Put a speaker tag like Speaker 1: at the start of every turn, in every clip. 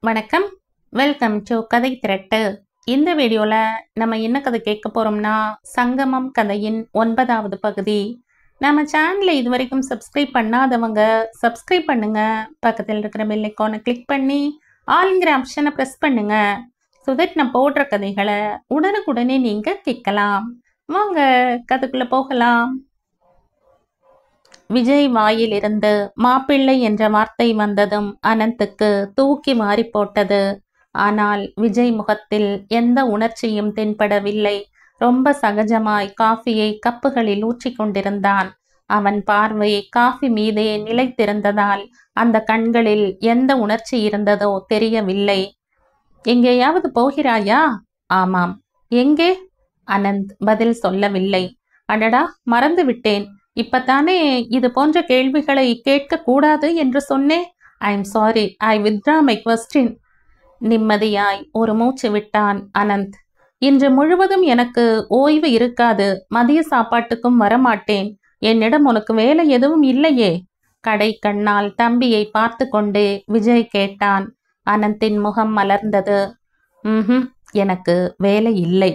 Speaker 1: வணக்கம். Welcome to கதை திரட்டு. இந்த வீடியோல நம்ம என்ன கதை கேட்க போறோம்னா, சங்கமம் கதையின் 9வது பகுதி. நம்ம சேனலை இதுவரைக்கும் சப்ஸ்கிரைப் பண்ணாதவங்க சப்ஸ்கிரைப் பண்ணுங்க. பக்கத்தில் இருக்கிற பெல் ஐகானை கிளிக் பண்ணி ஆல்ங்கிற ஆப்ஷனை ப்ரெஸ் பண்ணுங்க. ஸோ தட் நான் போடுற கதைகளை உடனுக்குடனே நீங்க கேட்கலாம். வாங்க கதைக்குள்ள போகலாம். விஜய் வாயிலிருந்து மாப்பிள்ளை என்ற வார்த்தை வந்ததும் அனந்துக்கு தூக்கி வாரி போட்டது. ஆனால் விஜய் முகத்தில் எந்த உணர்ச்சியும் தென்படவில்லை. ரொம்ப சகஜமாய் காஃபியை கப்புகளில் ஊற்றிக் கொண்டிருந்தான். அவன் பார்வை காஃபி மீதே நிலைத்திருந்ததால் அந்த கண்களில் எந்த உணர்ச்சி இருந்ததோ தெரியவில்லை. எங்கேயாவது போகிறாயா? ஆமாம். எங்கே? அனந்த் பதில் சொல்லவில்லை. அடடா, மறந்து விட்டேன். இப்பத்தானே இது போன்ற கேள்விகளை கேட்க கூடாது என்று சொன்னேன். I am sorry, I withdraw my question. நிம்மதியாய் ஒரு மூச்சு விட்டான் அனந்த். இன்று முழுவதும் எனக்கு ஓய்வு இருக்காது. மதிய சாப்பாட்டுக்கும் வரமாட்டேன். என்னிடம் உனக்கு வேலை எதுவும் இல்லையே? கடை கண்ணால் தம்பியை பார்த்து கொண்டே விஜய் கேட்டான். அனந்தின் முகம் மலர்ந்தது. எனக்கு வேலை இல்லை.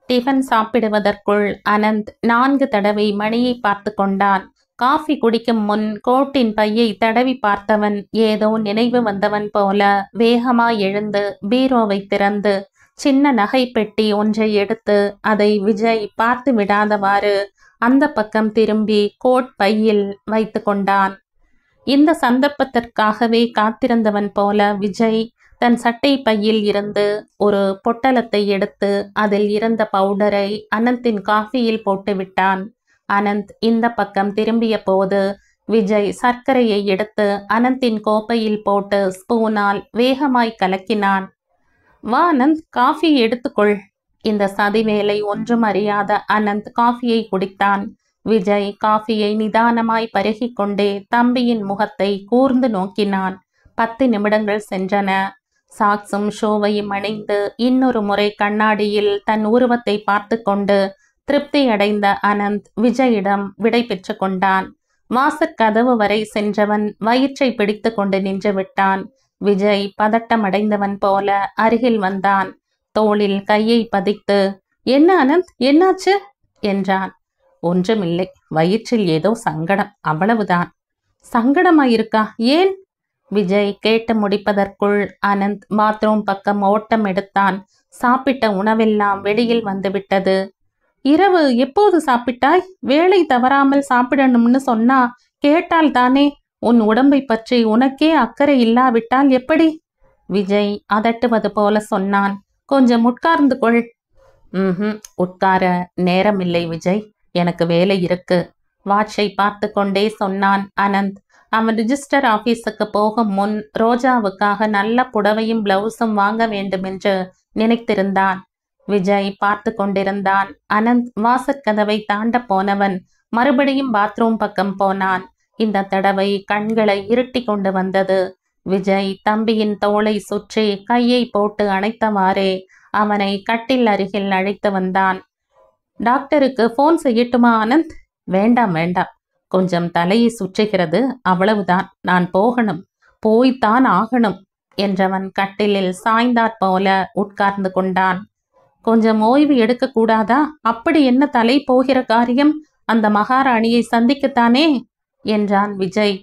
Speaker 1: டிஃபன் சாப்பிடுவதற்குள் அனந்த் 4 தடவை மணியை பார்த்து கொண்டான். காஃபி குடிக்கும் முன் கோட்டின் பையை தடவி பார்த்தவன் ஏதோ நினைவு வந்தவன் போல வேகமாய் எழுந்து பீரோவை திறந்து சின்ன நகை பெட்டி ஒன்றை எடுத்து அதை விஜய் பார்த்து விடாதவாறு அந்த பக்கம் திரும்பி கோட் பையில் வைத்து கொண்டான். இந்த சந்தர்ப்பத்திற்காகவே காத்திருந்தவன் போல விஜய் தன் சட்டை பையில் இருந்து ஒரு பொட்டலத்தை எடுத்து அதில் இருந்த பவுடரை அனந்தின் காஃபியில் போட்டு விட்டான். அனந்த் இந்த பக்கம் திரும்பிய போது விஜய் சர்க்கரையை எடுத்து அனந்தின் கோப்பையில் போட்டு ஸ்பூனால் வேகமாய் கலக்கினான். வா அனந்த், காஃபி எடுத்துக்கொள். இந்த சதிவேலை ஒன்றும் அறியாத அனந்த் காஃபியை குடித்தான். விஜய் காஃபியை நிதானமாய் பருகி கொண்டே தம்பியின் முகத்தை கூர்ந்து நோக்கினான். 10 நிமிடங்கள் சென்றன. சாக்ஸும் ஷோவையும் அணிந்து இன்னொரு முறை கண்ணாடியில் தன் உருவத்தை பார்த்து கொண்டு திருப்தி அடைந்த அனந்த் விஜயிடம் விடை பெற்று கொண்டான். வாசற்கதவு வரை சென்றவன் வயிற்றை பிடித்து கொண்டு நின்று விட்டான். விஜய் பதட்டமடைந்தவன் போல அருகில் வந்தான். தோளில் கையை பதித்து, என்ன அனந்த், என்னாச்சு என்றான். ஒன்றுமில்லை, வயிற்றில் ஏதோ சங்கடம், அவ்வளவுதான். சங்கடமாயிருக்கா? ஏன்? விஜய் கேட்டு முடிப்பதற்குள் அனந்த் பாத்ரூம் பக்கம் ஓட்டம் எடுத்தான். சாப்பிட்ட உணவெல்லாம் வெளியில் வந்துவிட்டது. இரவு எப்போது சாப்பிட்டாய்? வேலை தவறாமல் சாப்பிடணும்னு சொன்னா கேட்டால் தானே? உன் உடம்பை பற்றி உனக்கே அக்கறை இல்லாவிட்டால் எப்படி? விஜய் அதட்டுவது போல சொன்னான். கொஞ்சம் உட்கார்ந்து கொள். உட்கார நேரமில்லை விஜய், எனக்கு வேலை இருக்கு. வாட்சை பார்த்து கொண்டே சொன்னான் அனந்த். அவன் ரிஜிஸ்டர் ஆபீஸுக்கு போகும் முன் ரோஜாவுக்காக நல்ல புடவையும் பிளவுஸும் வாங்க வேண்டும் என்று நினைத்திருந்தான். விஜய் பார்த்து கொண்டிருந்தான். அனந்த் வாசற்கதவை தாண்ட போனவன் மறுபடியும் பாத்ரூம் பக்கம் போனான். இந்த தடவை கண்களை இருட்டி கொண்டு வந்தது. விஜய் தம்பியின் தோளை சுற்றி கையை போட்டு அணைத்தவாறே அவனை கட்டில் அருகில் அழைத்து வந்தான். டாக்டருக்கு போன் செய்யட்டுமா ஆனந்த்? வேண்டாம் வேண்டாம், கொஞ்சம் தலையை சுற்றுகிறது, அவ்வளவுதான். நான் போகணும், போய்த்தான் ஆகணும் என்றவன் கட்டிலில் சாய்ந்தாற் போல உட்கார்ந்து கொண்டான். கொஞ்சம் ஓய்வு எடுக்க கூடாதா? அப்படி என்ன தலை போகிற காரியம்? அந்த மகாராணியை சந்திக்கத்தானே என்றான் விஜய்.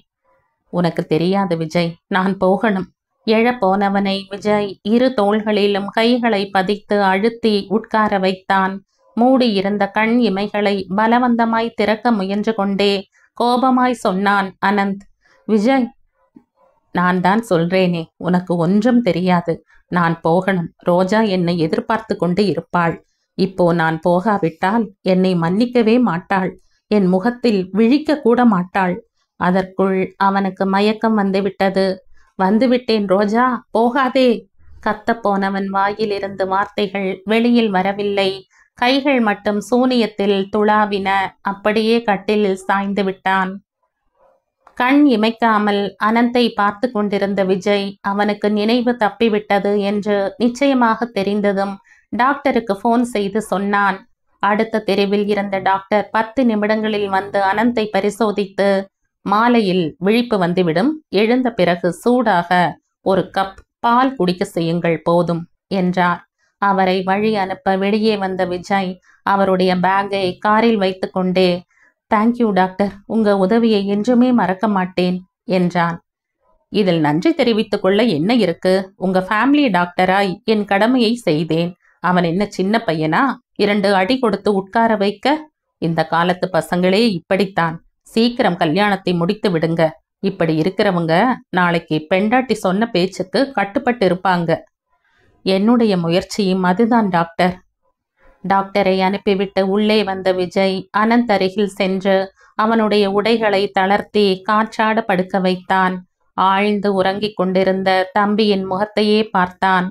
Speaker 1: உனக்கு தெரியாது விஜய், நான் போகணும். எழப்போனவனை விஜய் 2 தோள்களிலும் கைகளை பதித்து அழுத்தி உட்கார வைத்தான். மூடியிருந்த கண் இமைகளை பலவந்தமாய் திறக்க முயன்று கொண்டே கோபமாய் சொன்னான் அனந்த். விஜய், நான் தான் சொல்றேனே, உனக்கு ஒன்றும் தெரியாது. நான் போகணும். ரோஜா என்னை எதிர்பார்த்து கொண்டு இருப்பாள். இப்போ நான் போகாவிட்டால் என்னை மன்னிக்கவே மாட்டாள். என் முகத்தில் விழிக்க கூட மாட்டாள். அதற்குள் அவனுக்கு மயக்கம் வந்துவிட்டது. வந்துவிட்டேன் ரோஜா, போகாதே. கத்தப்போனவன் வாயிலிருந்து வார்த்தைகள் வெளியில் வரவில்லை. கைகள் மட்டும் சூனியத்தில் துளாவின. அப்படியே கட்டிலில் சாய்ந்து விட்டான். கண் இமைக்காமல் அனந்தை பார்த்து கொண்டிருந்த விஜய் அவனுக்கு நினைவு தப்பிவிட்டது என்று நிச்சயமாக தெரிந்ததும் டாக்டருக்கு போன் செய்து சொன்னான். அடுத்த தெருவில் இருந்த டாக்டர் 10 நிமிடங்களில் வந்து அனந்தை பரிசோதித்து, மாலையில் விழிப்பு வந்துவிடும், எழுந்த பிறகு சூடாக ஒரு கப் பால் குடிக்க செய்யுங்கள் போதும் என்றார். அவரை வழி அனுப்ப வெளியே வந்த விஜய் அவருடைய பேக்கை காரில் வைத்து கொண்டே, தேங்க்யூ டாக்டர், உங்க உதவியை என்றுமே மறக்க மாட்டேன் என்றான். இதில் நன்றி தெரிவித்துக் கொள்ள என்ன இருக்கு? உங்க ஃபேமிலி டாக்டராய் என் கடமையை செய்தேன். அவன் என்ன சின்ன பையனா 2 அடி கொடுத்து உட்கார வைக்க? இந்த காலத்து பசங்களே இப்படித்தான். சீக்கிரம் கல்யாணத்தை முடித்து விடுங்க. இப்படி இருக்கிறவங்க நாளைக்கு பெண்டாட்டி சொன்ன பேச்சுக்கு கட்டுப்பட்டு இருப்பாங்க. என்னுடைய முயற்சியும் அதுதான் டாக்டர். டாக்டரை அனுப்பிவிட்டு உள்ளே வந்த விஜய் அனந்த் அருகில் சென்று அவனுடைய உடைகளை தளர்த்தி காற்றாட படுக்க வைத்தான். ஆழ்ந்து உறங்கிக் கொண்டிருந்த தம்பியின் முகத்தையே பார்த்தான்.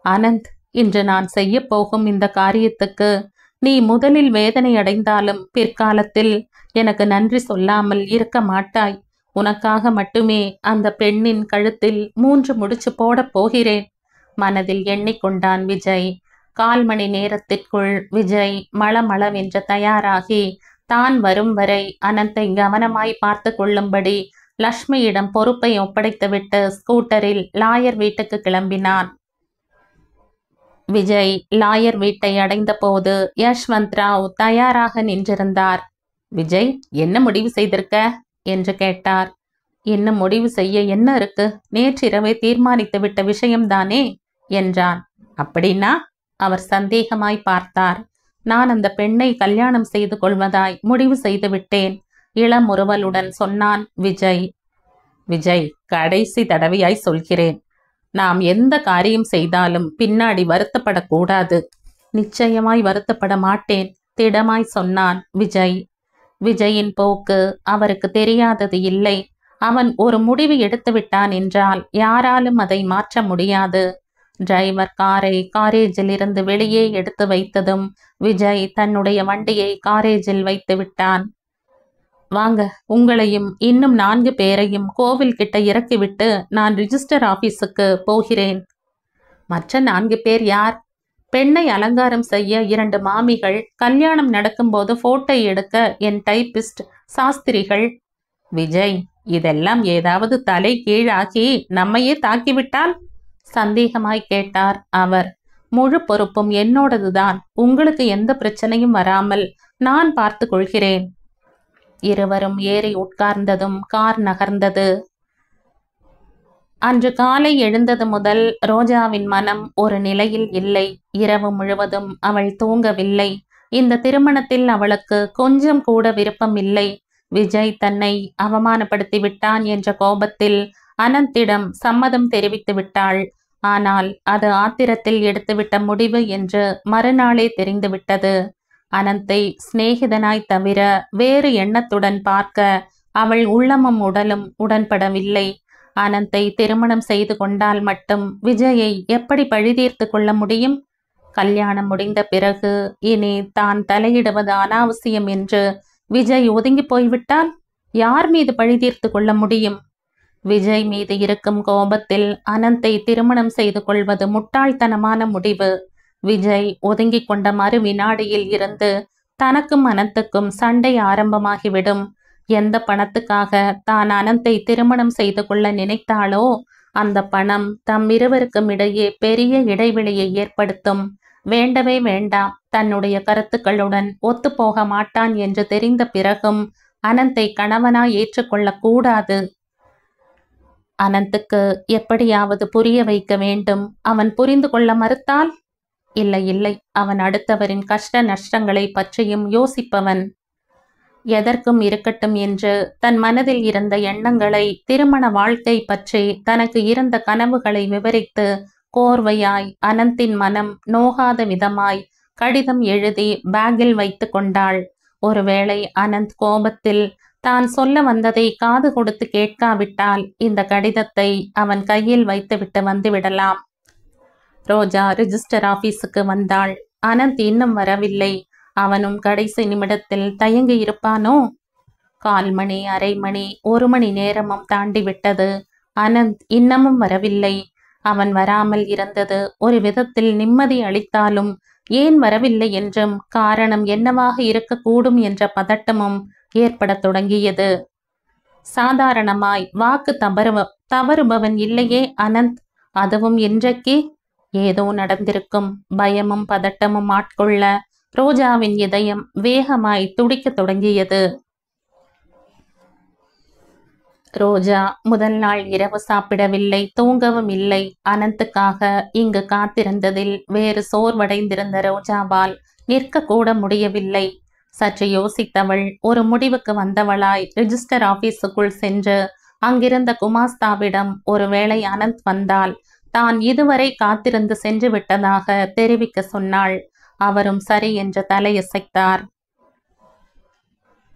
Speaker 1: அனந்த், இன்று நான் செய்ய போகும் இந்த காரியத்துக்கு நீ முதலில் வேதனை அடைந்தாலும் பிற்காலத்தில் எனக்கு நன்றி சொல்லாமல் இருக்க மாட்டாய். உனக்காக மட்டுமே அந்த பெண்ணின் கழுத்தில் 3 முடிச்சு போடப் போகிறேன் மனதில் எண்ணிக்கொண்டான் விஜய். 1/4 மணி நேரத்திற்குள் விஜய் மளமளவென்று தயாராகி தான் வரும் வரை அனந்தை கவனமாய் பார்த்து கொள்ளும்படி லக்ஷ்மியிடம் பொறுப்பை ஒப்படைத்துவிட்டு ஸ்கூட்டரில் லாயர் வீட்டுக்கு கிளம்பினான். விஜய் லாயர் வீட்டை அடைந்த போது யஷ்வந்த் ராவ் தயாராக நின்றிருந்தார். விஜய், என்ன முடிவு செய்திருக்க என்று கேட்டார். இன்னும் முடிவு செய்ய என்ன இருக்கு? நேற்றிரவே தீர்மானித்து விட்ட விஷயம்தானே என்றான். அப்படின்னா? அவர் சந்தேகமாய் பார்த்தார். நான் அந்த பெண்ணை கல்யாணம் செய்து கொள்வதாய் முடிவு செய்து விட்டேன் இளமுறுவலுடன் சொன்னான் விஜய். விஜய், கடைசி தடவையாய் சொல்கிறேன், நாம் எந்த காரியம் செய்தாலும் பின்னாடி வருத்தப்படக்கூடாது. நிச்சயமாய் வருத்தப்பட மாட்டேன் திடமாய் சொன்னான் விஜய். விஜயின் போக்கு அவருக்கு தெரியாதது இல்லை. அவன் ஒரு முடிவு எடுத்து விட்டான் என்றால் யாராலும் அதை மாற்ற முடியாது. டிரைவர் காரை காரேஜில் இருந்து வெளியே எடுத்து வைத்ததும் விஜய் தன்னுடைய வண்டியை காரேஜில் வைத்து விட்டான். வாங்க, உங்களையும் இன்னும் 4 பேரையும் கோவில் கிட்ட இறக்கிவிட்டு நான் ரிஜிஸ்டர் ஆபீஸுக்கு போகிறேன். மற்ற 4 பேர் யார்? பெண்ணை அலங்காரம் செய்ய 2 மாமிகள், கல்யாணம் நடக்கும்போது போட்டோ எடுக்க என் டைப்பிஸ்ட் சாஸ்திரிகள். விஜய், இதெல்லாம் ஏதாவது தலை கீழாகி நம்மையே தாக்கிவிட்டால்? சந்தேகமாய் கேட்டார் அவர். முழு பொறுப்பும் என்னோடதுதான். உங்களுக்கு எந்த பிரச்சனையும் வராமல் நான் பார்த்து கொள்கிறேன். இருவரும் ஏறி உட்கார்ந்ததும் கார் நகர்ந்தது. அன்று காலை எழுந்தது முதல் ரோஜாவின் மனம் ஒரு நிலையில் இல்லை. இரவு முழுவதும் அவள் தூங்கவில்லை. இந்த திருமணத்தில் அவளுக்கு கொஞ்சம் கூட விருப்பம் இல்லை. விஜய் தன்னை அவமானப்படுத்தி விட்டான் என்ற கோபத்தில் அனந்திடம் சம்மதம் தெரிவித்து விட்டாள். ஆனால் அது ஆத்திரத்தில் எடுத்துவிட்ட முடிவு என்று மறுநாளே தெரிந்துவிட்டது. அனந்தை சிநேகிதனாய் தவிர வேறு எண்ணத்துடன் பார்க்க அவள் உள்ளமும் உடலும் உடன்படவில்லை. அனந்தை திருமணம் செய்து கொண்டால் மட்டும் விஜயை எப்படி பழிதீர்த்து கொள்ள முடியும்? கல்யாணம் முடிந்த பிறகு இனி தான் தலையிடுவது அனாவசியம் என்று விஜய் ஒதுங்கி போய்விட்டால் யார் மீது பழிதீர்த்து கொள்ள முடியும்? விஜய் மீது இருக்கும் கோபத்தில் அனந்தை திருமணம் செய்து கொள்வது முட்டாள்தனமான முடிவு. விஜய் ஒதுங்கி கொண்ட மறு வினாடியில் இருந்து தனக்கும் அனந்துக்கும் சண்டை ஆரம்பமாகிவிடும். எந்த பணத்துக்காக தான் அனந்தை திருமணம் செய்து கொள்ள நினைத்தாளோ அந்த பணம் தம் இருவருக்கும் இடையே பெரிய இடைவெளியை ஏற்படுத்தும். வேண்டவே வேண்டாம், தன்னுடைய கருத்துக்களுடன் ஒத்துப்போக மாட்டான் என்று தெரிந்த பிறகும் அனந்தை கணவனாய் ஏற்றுக்கொள்ள கூடாது. அனந்துக்கு எப்படியாவது புரிய வைக்க வேண்டும். அவன் புரிந்து கொள்ள மறுத்தால்? இல்லை இல்லை, அவன் அடுத்தவரின் கஷ்ட நஷ்டங்களை பற்றியும் யோசிப்பவன். எதற்கும் இருக்கட்டும் என்று தன் மனதில் இருந்த எண்ணங்களை, திருமண வாழ்க்கை பற்றி தனக்கு இருந்த கனவுகளை விவரித்து கோர்வையாய் அனந்தின் மனம் நோகாத விதமாய் கடிதம் எழுதி பேக்கில் வைத்து கொண்டாள். ஒருவேளை அனந்த் கோபத்தில் தான் சொல்ல வந்ததை காது கொடுத்து கேட்காவிட்டால் இந்த கடிதத்தை அவன் கையில் வைத்துவிட்டு வந்துவிடலாம். ரோஜா ரிஜிஸ்டர் ஆபீஸுக்கு வந்தாள். அனந்த் இன்னும் வரவில்லை. அவனும் கடைசி நிமிடத்தில் தயங்கி இருப்பானோ? 1/4 மணி, அரை மணி, 1 மணி நேரமும் தாண்டிவிட்டது. அனந்த் இன்னமும் வரவில்லை. அவன் வராமல் இருந்தது ஒரு விதத்தில் நிம்மதி அளித்தாலும் ஏன் வரவில்லை என்றும் காரணம் என்னவாக இருக்கக்கூடும் என்ற பதட்டமும் ஏற்படத் தொடங்கியது. சாதாரணமாய் வாக்கு தவறுபவன் இல்லையே அனந்த். அதுவும் இன்றைக்கு ஏதோ நடந்திருக்கும். பயமும் பதட்டமும் ஆட்கொள்ள ரோஜாவின் இதயம் வேகமாய் துடிக்கத் தொடங்கியது. ரோஜா முதல் நாள் இரவு சாப்பிடவில்லை, தூங்கவும் இல்லை. அனந்துக்காக இங்கு காத்திருந்ததில் வேறு சோர்வடைந்திருந்த ரோஜாவால் நிற்க கூட முடியவில்லை. சற்று யோசித்தவள் ஒரு முடிவுக்கு வந்தவளாய் ரிஜிஸ்டர் ஆபீஸுக்குள் சென்று அங்கிருந்த குமாஸ்தாவிடம் ஒருவேளை அனந்த் வந்தால் தான் இதுவரை காத்திருந்து சென்று விட்டதாக தெரிவிக்க சொன்னாள். அவரும் சரி என்று தலையசைத்தார்.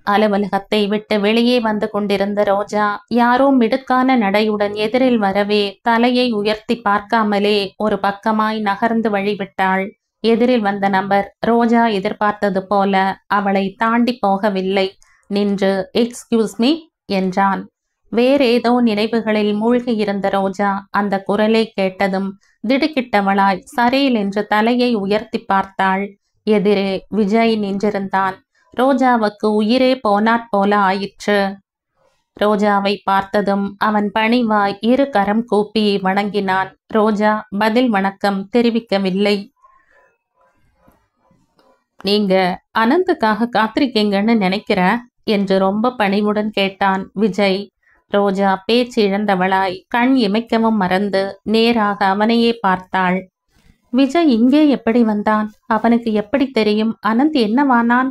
Speaker 1: அலுவலகத்தை விட்டு வெளியே வந்து கொண்டிருந்த ரோஜா யாரோ மிடுக்கான நடையுடன் எதிரில் வரவே தலையை உயர்த்தி பார்க்காமலே ஒரு பக்கமாய் நகர்ந்து வழிவிட்டாள். எதிரில் வந்த நபர் ரோஜா எதிர்பார்த்தது போல அவளை தாண்டி போகவில்லை. நின்று எக்ஸ்கியூஸ் மீ என்றான். வேறேதோ நினைவுகளில் மூழ்கியிருந்த ரோஜா அந்த குரலை கேட்டதும் திடுக்கிட்டவளாய் சரேல் என்று தலையை உயர்த்தி பார்த்தாள். எதிரே விஜய் நின்றிருந்தான். ரோஜாவுக்கு உயிரே போல ஆயிற்று. ரோஜாவை பார்த்ததும் அவன் பணிவாய் இரு கரம் கூப்பி வணங்கினான். ரோஜா பதில் வணக்கம் தெரிவிக்கவில்லை. நீங்க அனந்துக்காக காத்திருக்கீங்கன்னு நினைக்கிற என்று ரொம்ப பணிவுடன் கேட்டான் விஜய். ரோஜா பேச்சு இழந்தவளாய் கண் இமைக்கவும் மறந்து நேராக அவனையே பார்த்தாள். விஜய் இங்கே எப்படி வந்தான்? அவனுக்கு எப்படி தெரியும் அனந்த் என்னவானான்?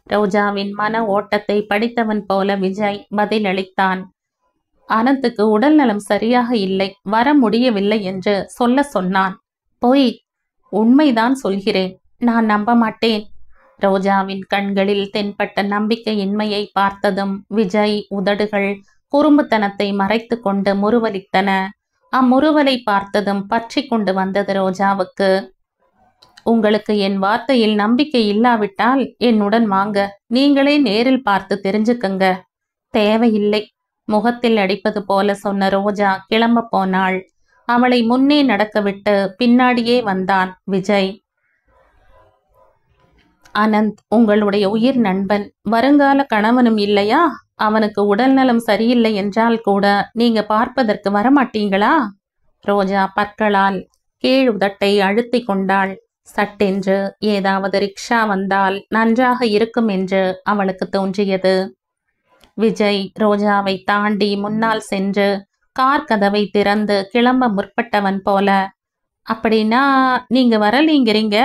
Speaker 1: ரோஜாவின் மன ஓட்டத்தை படித்தவன் போல விஜய் பதிலளித்தான். அனந்துக்கு உடல் நலம் சரியாக இல்லை, வர முடியவில்லை என்று சொல்ல சொன்னான். பொய். உண்மைதான் சொல்கிறேன். நான் நம்ப மாட்டேன். ரோஜாவின் கண்களில் தென்பட்ட நம்பிக்கையின்மையை பார்த்ததும் விஜய் உதடுகள் குறும்புத்தனத்தை மறைத்து கொண்டு முறுவலித்தன. அம்முறுவலை பார்த்ததும் பற்றி கொண்டு வந்தது ரோஜாவுக்கு. உங்களுக்கு என் வார்த்தையில் நம்பிக்கை இல்லாவிட்டால் என்னுடன் வாங்க, நீங்களே நேரில் பார்த்து தெரிஞ்சுக்கங்க. தேவையில்லை. முகத்தில் அடிப்பது போல சொன்ன ரோஜா கிளம்ப போனாள். அவளை முன்னே நடக்கவிட்டு பின்னாடியே வந்தான் விஜய். அனந்த் உங்களுடைய உயிர் நண்பன், வருங்கால கணவனும் இல்லையா? அவனுக்கு உடல் நலம் சரியில்லை என்றால் கூட நீங்க பார்ப்பதற்கு வரமாட்டீங்களா? ரோஜா பற்களால் கீழ் உதட்டை அழுத்தி கொண்டாள். சட்டென்று ஏதாவது ரிக்ஷா வந்தால் நன்றாக இருக்கும் என்று அவளுக்கு தோன்றியது. விஜய் ரோஜாவை தாண்டி முன்னால் சென்று கார் கதவை திறந்து கிளம்ப முற்பட்டவன் போல, அப்படின்னா நீங்க வரலீங்கிறீங்க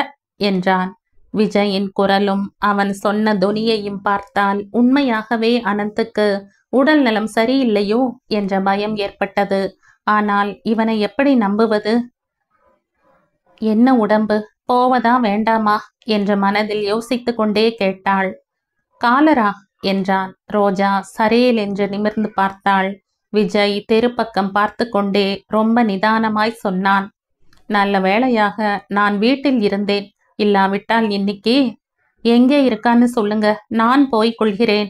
Speaker 1: என்றான். விஜயின் குரலும் அவன் சொன்ன தொனியையும் பார்த்தால் உண்மையாகவே அனந்துக்கு உடல் நலம் சரியில்லையோ என்ற பயம் ஏற்பட்டது. ஆனால் இவனை எப்படி நம்புவது? என்ன உடம்பு, போவதா வேண்டாமா என்று மனதில் யோசித்து கொண்டே கேட்டாள். காலரா என்றான். ரோஜா சரேல் என்று நிமிர்ந்து பார்த்தாள். விஜய் தெருப்பக்கம் பார்த்து கொண்டே ரொம்ப நிதானமாய் சொன்னான். நல்ல வேளையாக நான் வீட்டில் இருந்தேன். இல்லாவிட்டால் இன்னைக்கு எங்கே இருக்கான்னு சொல்லுங்க, நான் போய் கொள்கிறேன்.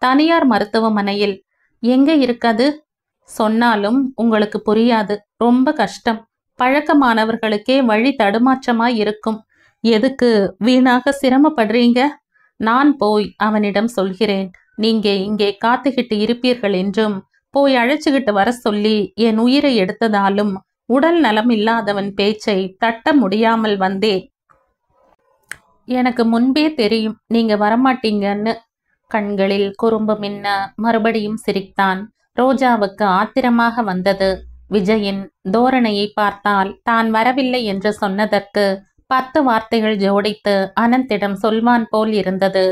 Speaker 1: தனியார் மருத்துவமனையில். எங்கே இருக்காது? சொன்னாலும் உங்களுக்கு புரியாது. ரொம்ப கஷ்டம். பழக்கமானவர்களுக்கே வழி தடுமாற்றமாய் இருக்கும். எதுக்கு வீணாக சிரமப்படுறீங்க? நான் போய் அவனிடம் சொல்கிறேன். நீங்க இங்கே காத்துக்கிட்டு இருப்பீர்கள் என்றும் போய் அழைச்சுக்கிட்டு வர சொல்லி என் உயிரை எடுத்ததாலும் உடல் நலம் இல்லாதவன் பேச்சை தட்ட முடியாமல் வந்தேன். எனக்கு முன்பே தெரியும் நீங்க வரமாட்டீங்கன்னு. கண்களில் குறும்பு மின்ன மறுபடியும் சிரித்தான். ரோஜாவுக்கு ஆத்திரமாக வந்தது. விஜயின் தோரணையை பார்த்தால் தான் வரவில்லை என்று சொன்னதற்கு 10 வார்த்தைகள் ஜோடித்து அனந்திடம் சொல்வான் போல் இருந்தது.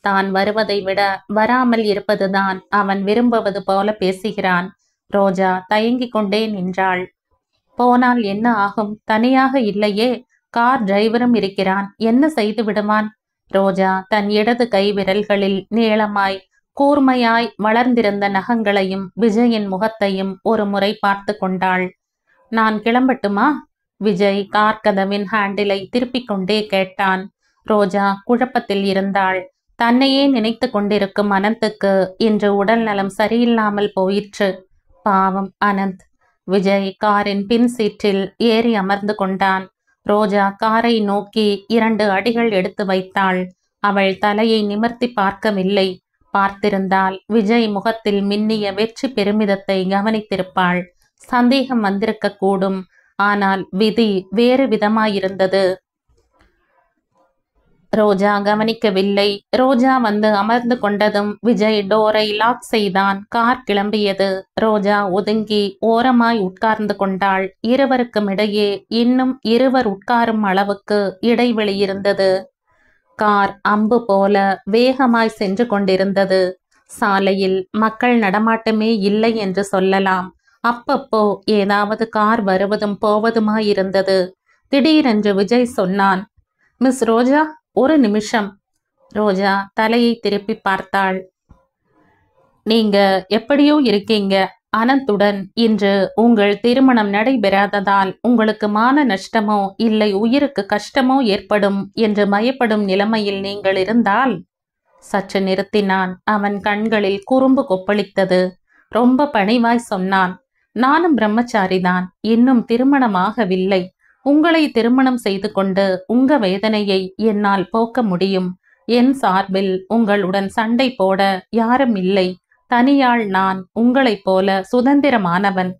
Speaker 1: தான் வருவதை விட வராமல் இருப்பதுதான் அவன் விரும்புவது போல பேசுகிறான். ரோஜா தயங்கிக் கொண்டே நின்றாள். போனால் என்ன ஆகும்? தனியாக இல்லையே, கார் டிரைவரும் இருக்கிறான். என்ன செய்து விடுவான்? ரோஜா தன் இடது கை விரல்களில் நீளமாய் கூர்மையாய் வளர்ந்திருந்த நகங்களையும் விஜயின் முகத்தையும் ஒரு முறை பார்த்து கொண்டாள். நான் கிளம்பட்டுமா? விஜய் கார் கதவின் ஹேண்டிலை திருப்பிக் கொண்டே கேட்டான். ரோஜா குழப்பத்தில் இருந்தாள். தன்னையே நினைத்து கொண்டிருக்கும் அனந்துக்கு இன்று உடல் நலம் சரியில்லாமல் போயிற்று. பாவம் அனந்த். விஜய் காரின் பின் சீற்றில் ஏறி அமர்ந்து கொண்டான். ரோஜா காரை நோக்கி 2 அடிகள் எடுத்து வைத்தாள். அவள் தலையை நிமிர்த்தி பார்க்கவில்லை. பார்த்திருந்தால் விஜய் முகத்தில் மின்னிய வெற்றி பெருமிதத்தை கவனித்திருப்பாள். சந்தேகம் வந்திருக்க கூடும். ஆனால் விதி வேறு விதமாயிருந்தது. ரோஜா கவனிக்கவில்லை. ரோஜா வந்து அமர்ந்து கொண்டதும் விஜய் டோரை லாக் செய்தான். கார் கிளம்பியது. ரோஜா ஒதுங்கி ஓரமாய் உட்கார்ந்து கொண்டாள். இருவருக்கும் இடையே இன்னும் இருவர் உட்காரும் அளவுக்கு இடைவெளி இருந்தது. கார் அம்பு போல வேகமாய் சென்று கொண்டிருந்தது. சாலையில் மக்கள் நடமாட்டமே இல்லை என்று சொல்லலாம். அப்பப்போ ஏதாவது கார் வருவதும் போவதுமாயிருந்தது. திடீரென்று விஜய் சொன்னான், மிஸ் ரோஜா, ஒரு நிமிஷம். ரோஜா தலையை திருப்பி பார்த்தாள். நீங்க எப்படியோ இருக்கீங்க. அனந்துடன் இன்று உங்கள் திருமணம் நடைபெறாததால் உங்களுக்கு மான நஷ்டமோ இல்லை உயிருக்கு கஷ்டமோ ஏற்படும் என்று பயப்படும் நிலைமையில் நீங்கள் இருந்தால். சற்று நிறுத்தினான். அவன் கண்களில் குறும்பு கொப்பளித்தது. ரொம்ப பணிவாய் சொன்னான், நானும் பிரம்மச்சாரிதான். இன்னும் திருமணமாகவில்லை. உங்களை திருமணம் செய்து கொண்டு உங்க வேதனையை என்னால் போக்க முடியும். என் சார்பில் உங்களுடன் சண்டை போட யாரும் இல்லை. தனியாள் நான். உங்களைப் போல சுதந்திரமானவன்.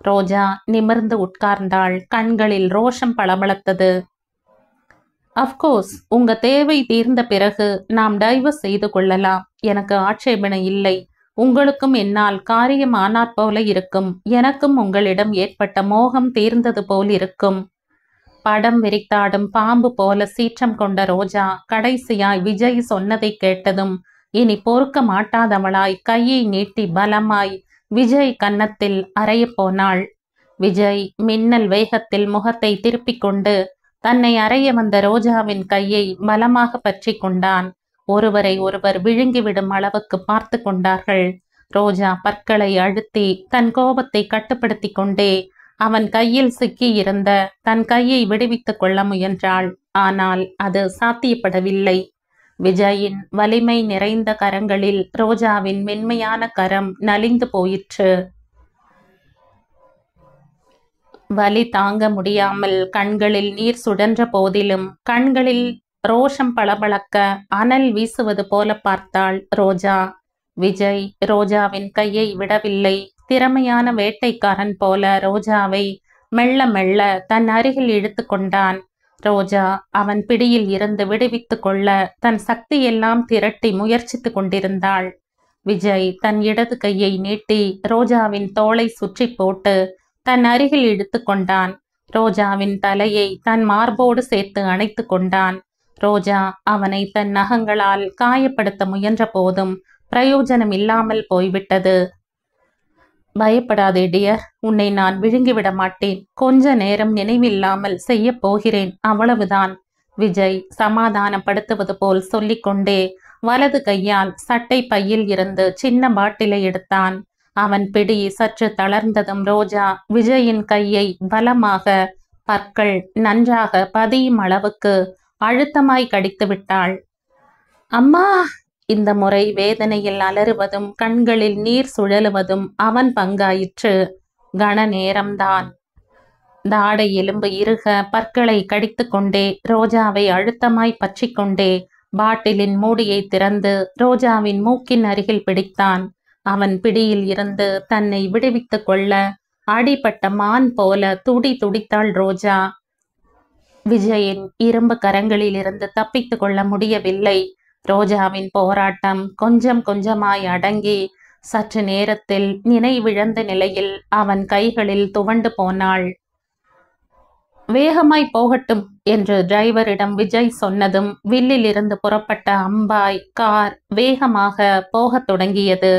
Speaker 1: ரோஜா நிமிர்ந்து உட்கார்ந்தாள். கண்களில் ரோஷம் பளபளத்தது. அஃப்கோர்ஸ், உங்க தேவை தீர்ந்த பிறகு நாம் டைவர்ஸ் செய்து கொள்ளலாம். எனக்கு ஆட்சேபனை இல்லை. உங்களுக்கும் என்னால் காரியம் ஆனாற் போல இருக்கும். எனக்கும் உங்களிடம் ஏற்பட்ட மோகம் தீர்ந்தது போல் இருக்கும். படம் விரித்தாடும் பாம்பு போல சீற்றம் கொண்ட ரோஜா கடைசியாய் விஜய் சொன்னதை கேட்டதும் இனி பொறுக்க மாட்டாதவளாய் கையை நீட்டி பலமாய் விஜய் கன்னத்தில் அறையப் போனாள். விஜய் மின்னல் வேகத்தில் முகத்தை திருப்பிக் கொண்டு தன்னை அறைய வந்த ரோஜாவின் கையை பலமாக பற்றி கொண்டான். ஒருவரை ஒருவர் விழுங்கிவிடும் அளவுக்கு பார்த்து கொண்டார்கள். ரோஜா பற்களை அழுத்தி தன் கோபத்தை கட்டுப்படுத்தி கொண்டே அவன் கையில் சிக்கியிருந்த தன் கையை விடுவித்துக் கொள்ள முயன்றாள். ஆனால் அது சாத்தியப்படவில்லை. விஜயின் வலிமை நிறைந்த கரங்களில் ரோஜாவின் மென்மையான கரம் நலிந்து போயிற்று. வலி தாங்க முடியாமல் கண்களில் நீர் சுழன்ற போதிலும் கண்களில் ரோஷம் பளபளக்க அனல் வீசுவது போல பார்த்தாள் ரோஜா. விஜய் ரோஜாவின் கையை விடவில்லை. திறமையான வேட்டைக்காரன் போல ரோஜாவை மெல்ல மெல்ல தன் அருகில் இழுத்து கொண்டான். ரோஜா அவன் பிடியில் இருந்து விடுவித்து கொள்ள தன் சக்தியெல்லாம் திரட்டி முயற்சித்து கொண்டிருந்தாள். விஜய் தன் இடது கையை நீட்டி ரோஜாவின் தோளை சுற்றி போட்டு தன் அருகில் இழுத்து கொண்டான். ரோஜாவின் தலையை தன் மார்போடு சேர்த்து அணைத்து கொண்டான். ரோஜா அவனை தன் நகங்களால் காயப்படுத்த முயன்ற போதும் பிரயோஜனம் இல்லாமல் போய்விட்டது. பயப்படாதே டியர், உன்னை நான் விழுங்கிவிட மாட்டேன். கொஞ்ச நேரம் நினைவில்லாமல் செய்ய போகிறேன், அவ்வளவுதான். விஜய் சமாதானப்படுத்துவது போல் சொல்லிக்கொண்டே வலது கையால் சட்டை பையில் இருந்து சின்ன பாட்டிலை எடுத்தான். அவன் பிடி சற்று தளர்ந்ததும் ரோஜா விஜயின் கையை பலமாக பற்கள் நன்றாக பதியும் அளவுக்கு அழுத்தமாய் கடித்து விட்டாள். அம்மா! இந்த முறை வேதனையில் அலறுவதும் கண்களில் நீர் சுழலுவதும் அவன் பங்காயிற்று. கன நேரம்தான். தாடை எலும்பு இறுக பற்களை கடித்து கொண்டே ரோஜாவை அழுத்தமாய் பற்றி கொண்டே பாட்டிலின் மூடியை திறந்து ரோஜாவின் மூக்கின் அருகில் பிடித்தான். அவன் பிடியில் இருந்து தன்னை விடுவித்து கொள்ள அடிபட்ட மான் போல துடி துடித்தாள் ரோஜா. விஜயின் இரும்பு கரங்களில் இருந்து தப்பித்து கொள்ள முடியவில்லை. ரோஜாவின் போராட்டம் கொஞ்சம் கொஞ்சமாய் அடங்கி சற்று நேரத்தில் நினைவிழந்த நிலையில் அவன் கைகளில் துவண்டு போனாள். வேகமாய் போகட்டும் என்று டிரைவரிடம் விஜய் சொன்னதும் வில்லில் இருந்து புறப்பட்ட அம்பாய் கார் வேகமாக போகத் தொடங்கியது.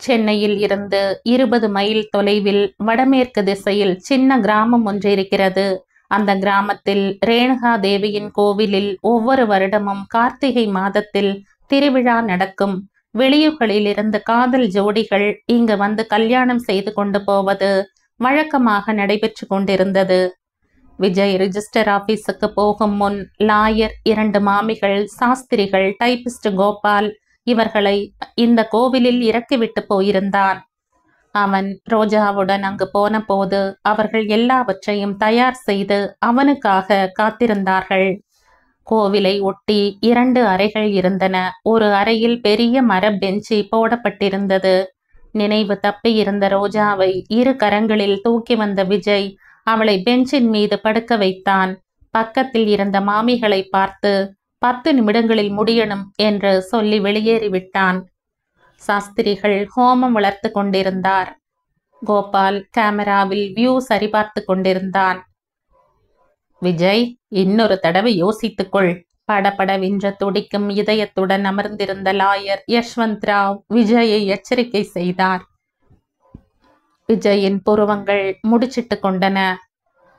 Speaker 1: சென்னையில் இருந்து 20 மைல் தொலைவில் வடமேற்கு திசையில் சின்ன கிராமம் ஒன்று இருக்கிறது. அந்த கிராமத்தில் ரேணுகா தேவியின் கோவிலில் ஒவ்வொரு வருடமும் கார்த்திகை மாதத்தில் திருவிழா நடக்கும். வெளியூர்களில் இருந்து காதல் ஜோடிகள் இங்கு வந்து கல்யாணம் செய்து கொண்டு போவது வழக்கமாக நடைபெற்று கொண்டிருந்தது. விஜய் ரிஜிஸ்டர் ஆபீஸுக்கு போகும் முன் லாயர், 2 மாமிகள், சாஸ்திரிகள், டைபிஸ்ட் கோபால் இவர்களை இந்த கோவிலில் இறக்கிவிட்டு போயிருந்தான். அவன் ரோஜாவுடன் அங்கு போன போது அவர்கள் எல்லாவற்றையும் தயார் செய்து அவனுக்காக காத்திருந்தார்கள். கோவிலை ஒட்டி 2 அறைகள் இருந்தன. ஒரு அறையில் பெரிய மர பெஞ்சு போடப்பட்டிருந்தது. நினைவு தப்பியிருந்த ரோஜாவை 2 கரங்களில் தூக்கி வந்த விஜய் அவளை பெஞ்சின் மீது படுக்க வைத்தான். பக்கத்தில் இருந்த மாமிகளை பார்த்து 10 நிமிடங்களில் முடியணும் என்று சொல்லி வெளியேறிவிட்டான். சாஸ்திரிகள் ஹோமம் வளர்த்து கொண்டிருந்தார். கோபால் கேமராவில் வியூ சரிபார்த்து கொண்டிருந்தான். விஜய், இன்னொரு தடவை யோசித்துக்கொள். படபடவென்ற துடிக்கும் இதயத்துடன் அமர்ந்திருந்த லாயர் யஷ்வந்த் ராவ் விஜயை எச்சரிக்கை செய்தார். விஜயின் புருவங்கள் முடிச்சிட்டு கொண்டன.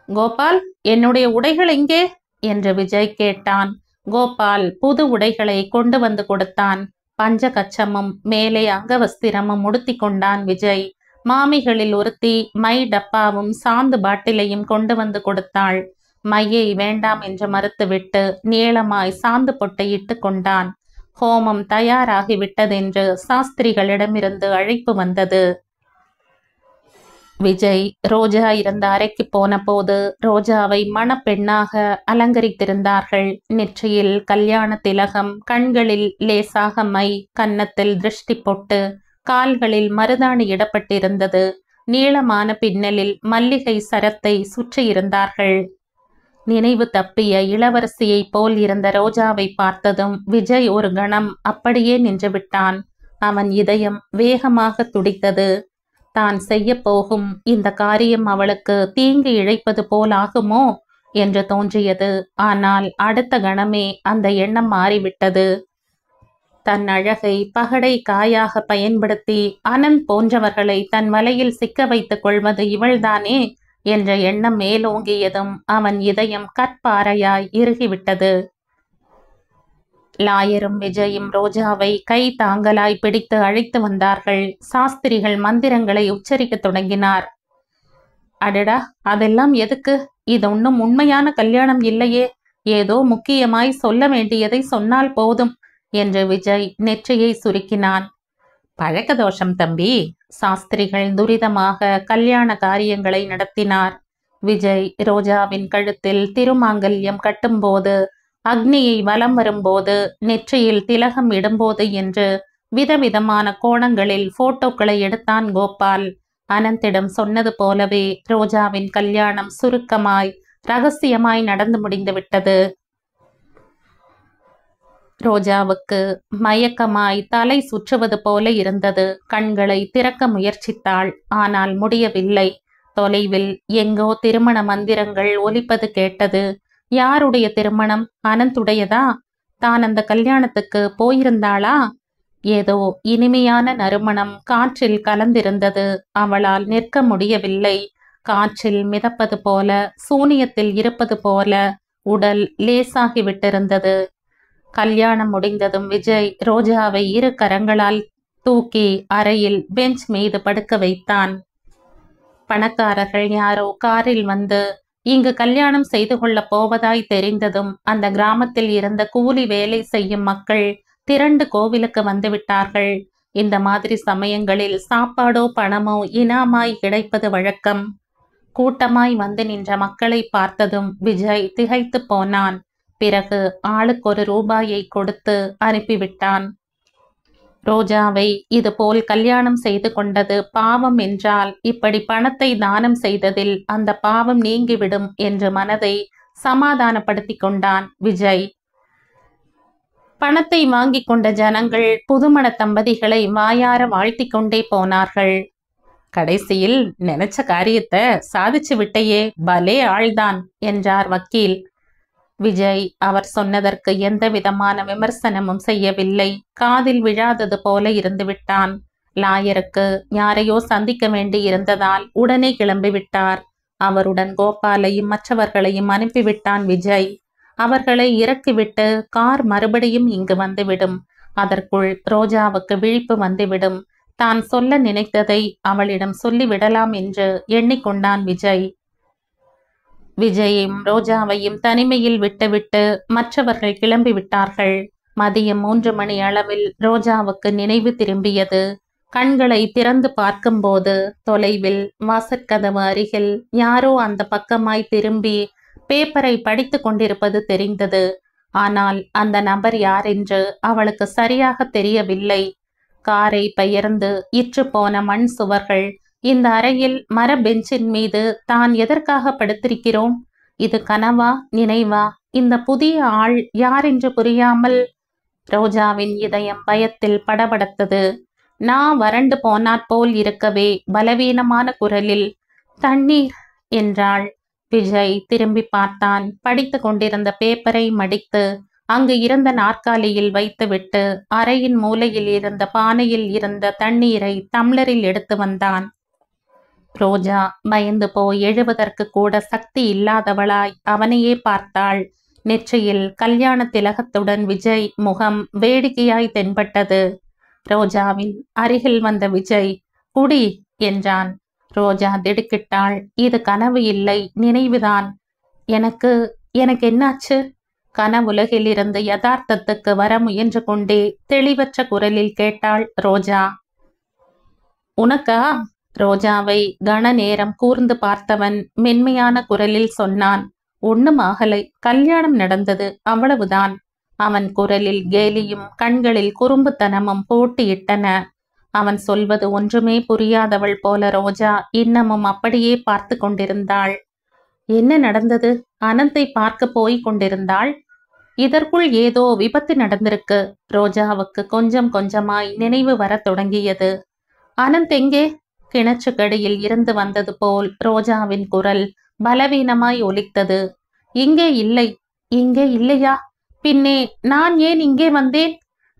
Speaker 1: கோபால், என்னுடைய உடைகள் எங்கே என்று விஜய் கேட்டான். கோபால் புது உடைகளை கொண்டு வந்து கொடுத்தான். பஞ்சகச்சமும் மேலே அங்கவஸ்திரமும் உடுத்தி கொண்டான் விஜய். மாமிகளில் ஒருத்தி மை டப்பாவும் சாந்து பாட்டிலையும் கொண்டு வந்து கொடுத்தாள். மையை வேண்டாம் என்று மறுத்துவிட்டு நீளமாய் சாந்து பொட்டை இட்டு கொண்டான். ஹோமம் தயாராகிவிட்டதென்று சாஸ்திரிகளிடமிருந்து அழைப்பு வந்தது. விஜய் ரோஜா இருந்த அறைக்கு போன போது ரோஜாவை மணப்பெண்ணாக அலங்கரித்திருந்தார்கள். நெற்றியில் கல்யாண திலகம், கண்களில் லேசாக மை, கன்னத்தில் திருஷ்டி பொட்டு, கால்களில் மருதாணி இடப்பட்டிருந்தது. நீளமான பின்னலில் மல்லிகை சரத்தை சுற்றியிருந்தார்கள். நினைவு தப்பிய இளவரசியை போல் இருந்த ரோஜாவை பார்த்ததும் விஜய் ஒரு கணம் அப்படியே நின்றுவிட்டான். அவன் இதயம் வேகமாக துடித்தது. தான் செய்ய போகும் இந்த காரியம் அவளுக்கு தீங்கு இழைப்பது போல் ஆகுமோ என்று தோன்றியது. ஆனால் அடுத்த கணமே அந்த எண்ணம் மாறிவிட்டது. தன் அழகை பகடை காயாக பயன்படுத்தி அனந்த் போன்றவர்களை தன் வலையில் சிக்க வைத்துக் கொள்வது இவள்தானே என்ற எண்ணம் மேலோங்கியதும் அவன் இதயம் கற்பாறையாய் இறுகிவிட்டது. லாயரும் விஜயும் ரோஜாவை கை தாங்கலாய் பிடித்து அழைத்து வந்தார்கள். சாஸ்திரிகள் மந்திரங்களை உச்சரிக்க தொடங்கினார். அடடா, அதெல்லாம் எதுக்கு? இது ஒன்றும் உண்மையான கல்யாணம் இல்லையே. ஏதோ முக்கியமாய் சொல்ல வேண்டியதை சொன்னால் போதும் என்று விஜய் நெற்றியை சுருக்கினான். பழக்க தோஷம் தம்பி. சாஸ்திரிகள் துரிதமாக கல்யாண காரியங்களை நடத்தினார். விஜய் ரோஜாவின் கழுத்தில் திருமாங்கல்யம் கட்டும்போது, அக்னியை வலம் வரும்போது, நெற்றியில் திலகம் இடும்போது என்று விதவிதமான கோணங்களில் போட்டோக்களை எடுத்தான் கோபால். அனந்திடம் சொன்னது போலவே ரோஜாவின் கல்யாணம் சுருக்கமாய் ரகசியமாய் நடந்து முடிந்துவிட்டது. ரோஜாவுக்கு மயக்கமாய் தலை சுற்றுவது போல இருந்தது. கண்களை திறக்க முயற்சித்தாள். ஆனால் முடியவில்லை. தொலைவில் எங்கோ திருமண மந்திரங்கள் ஒலிப்பது கேட்டது. யாருடைய திருமணம்? அனந்துடையதா? தான் அந்த கல்யாணத்துக்கு போயிருந்தாளா? ஏதோ இனிமையான நறுமணம் காற்றில் கலந்திருந்தது. அவளால் நிற்க முடியவில்லை. காற்றில் மிதப்பது போல, சூனியத்தில் இருப்பது போல உடல் லேசாகிவிட்டிருந்தது. கல்யாணம் முடிந்ததும் விஜய் ரோஜாவை 2 கரங்களால் தூக்கி அறையில் பெஞ்ச் மீது படுக்க வைத்தான். பணக்காரர்கள் யாரோ காரில் வந்து இங்கு கல்யாணம் செய்து கொள்ள போவதாய் தெரிந்ததும் அந்த கிராமத்தில் இருந்த கூலி வேலை செய்யும் மக்கள் திரண்டு கோவிலுக்கு வந்துவிட்டார்கள். இந்த மாதிரி சமயங்களில் சாப்பாடோ பணமோ இனாமாய் கிடைப்பது வழக்கம். கூட்டமாய் வந்து நின்ற மக்களை பார்த்ததும் விஜய் திகைத்து போனான். பிறகு ஆளுக்கு 1 ரூபாயை கொடுத்து அனுப்பிவிட்டான். ரோஜாவை இதுபோல் கல்யாணம் செய்து கொண்டது பாவம் என்றால் இப்படி பணத்தை தானம் செய்ததில் அந்த பாவம் நீங்கிவிடும் என்று மனதை சமாதானப்படுத்தி கொண்டான் விஜய். பணத்தை வாங்கி கொண்ட ஜனங்கள் புதுமண தம்பதிகளை வாயார வாழ்த்தி கொண்டே போனார்கள். கடைசியில் நினைச்ச காரியத்தை சாதிச்சு விட்டையே, பலே ஆள்தான் என்றார் வக்கீல். விஜய் அவர் சொன்னதற்கு எந்த விதமான விமர்சனமும் செய்யவில்லை. காதில் விழாதது போல இருந்துவிட்டான். லாயருக்கு யாரையோ சந்திக்க வேண்டி இருந்ததால் உடனே கிளம்பிவிட்டார். அவருடன் கோபாலையும் மற்றவர்களையும் அனுப்பிவிட்டான் விஜய். அவர்களை இறக்கிவிட்டு கார் மறுபடியும் இங்கு வந்துவிடும். அதற்குள் ரோஜாவுக்கு விழிப்பு வந்துவிடும். தான் சொல்ல நினைத்ததை அவளிடம் சொல்லிவிடலாம் என்று எண்ணிக்கொண்டான் விஜய். விஜயையும் ரோஜாவையும் தனிமையில் விட்டுவிட்டு மற்றவர்கள் கிளம்பிவிட்டார்கள். மதியம் 3 மணி அளவில் ரோஜாவுக்கு நினைவு திரும்பியது. கண்களை திறந்து பார்க்கும்போது தொலைவில் வாசற்கதவு அருகில் யாரோ அந்த பக்கமாய் திரும்பி பேப்பரை படித்து கொண்டிருப்பது தெரிந்தது. ஆனால் அந்த நபர் யார் என்று அவளுக்கு சரியாக தெரியவில்லை. காரை பெயர்ந்து இற்று போன மண் சுவர்கள், இந்த அறையில் மர பெஞ்சின் மீது தான் எதற்காக படுத்திருக்கிறோம்? இது கனவா, நினைவா? இந்த புதிய ஆள் யார் என்று புரியாமல் ரோஜாவின் இதயம் பயத்தில் படபடத்தது. நான் வறண்டு போனாற்போல் இருக்கவே பலவீனமான குரலில் தண்ணீர் என்றாள். விஜய் திரும்பி பார்த்தான். படித்து கொண்டிருந்த பேப்பரை மடித்து அங்கு இருந்த நாற்காலியில் வைத்துவிட்டு அறையின் மூலையில் இருந்த பானையில் இருந்த தண்ணீரை டம்ளரில் எடுத்து வந்தான். ரோஜா பயந்து போய் எழுவதற்கு கூட சக்தி இல்லாதவளாய் அவனையே பார்த்தாள். நெற்றியில் கல்யாண திலகத்துடன் விஜய் முகம் வேடிக்கையாய் தென்பட்டது. ரோஜாவின் அருகில் வந்த விஜய் குடி என்றான். ரோஜா திடுக்கிட்டாள். இது கனவு இல்லை, நினைவுதான். எனக்கு எனக்கு என்னாச்சு? கனவுலகில் இருந்து யதார்த்தத்துக்கு வர முயன்று கொண்டே தெளிவற்ற குரலில் கேட்டாள் ரோஜா. உனக்கா? ரோஜாவை கன நேரம் கூர்ந்து பார்த்தவன் மென்மையான குரலில் சொன்னான். ஒண்ணும் ஆகலை, கல்யாணம் நடந்தது, அவ்வளவுதான். அவன் குரலில் கேலியும் கண்களில் குறும்புத்தனமும் போட்டியிட்டன. அவன் சொல்வது ஒன்றுமே புரியாதவள் போல ரோஜா இன்னமும் அப்படியே பார்த்து கொண்டிருந்தாள். என்ன நடந்தது? அனந்தை பார்க்க போய் கொண்டிருந்தாள். இதற்குள் ஏதோ விபத்து நடந்திருக்கு. ரோஜாவுக்கு கொஞ்சம் கொஞ்சமாய் நினைவு வர தொடங்கியது. அனந்த் எங்கே? கிணற்றுக்கடியில் இருந்து வந்தது போல் ரோஜாவின் குரல் பலவீனமாய் ஒலித்தது. இங்கே இல்லை. இங்கே இல்லையா? பின்னே நான் ஏன் இங்கே வந்தேன்?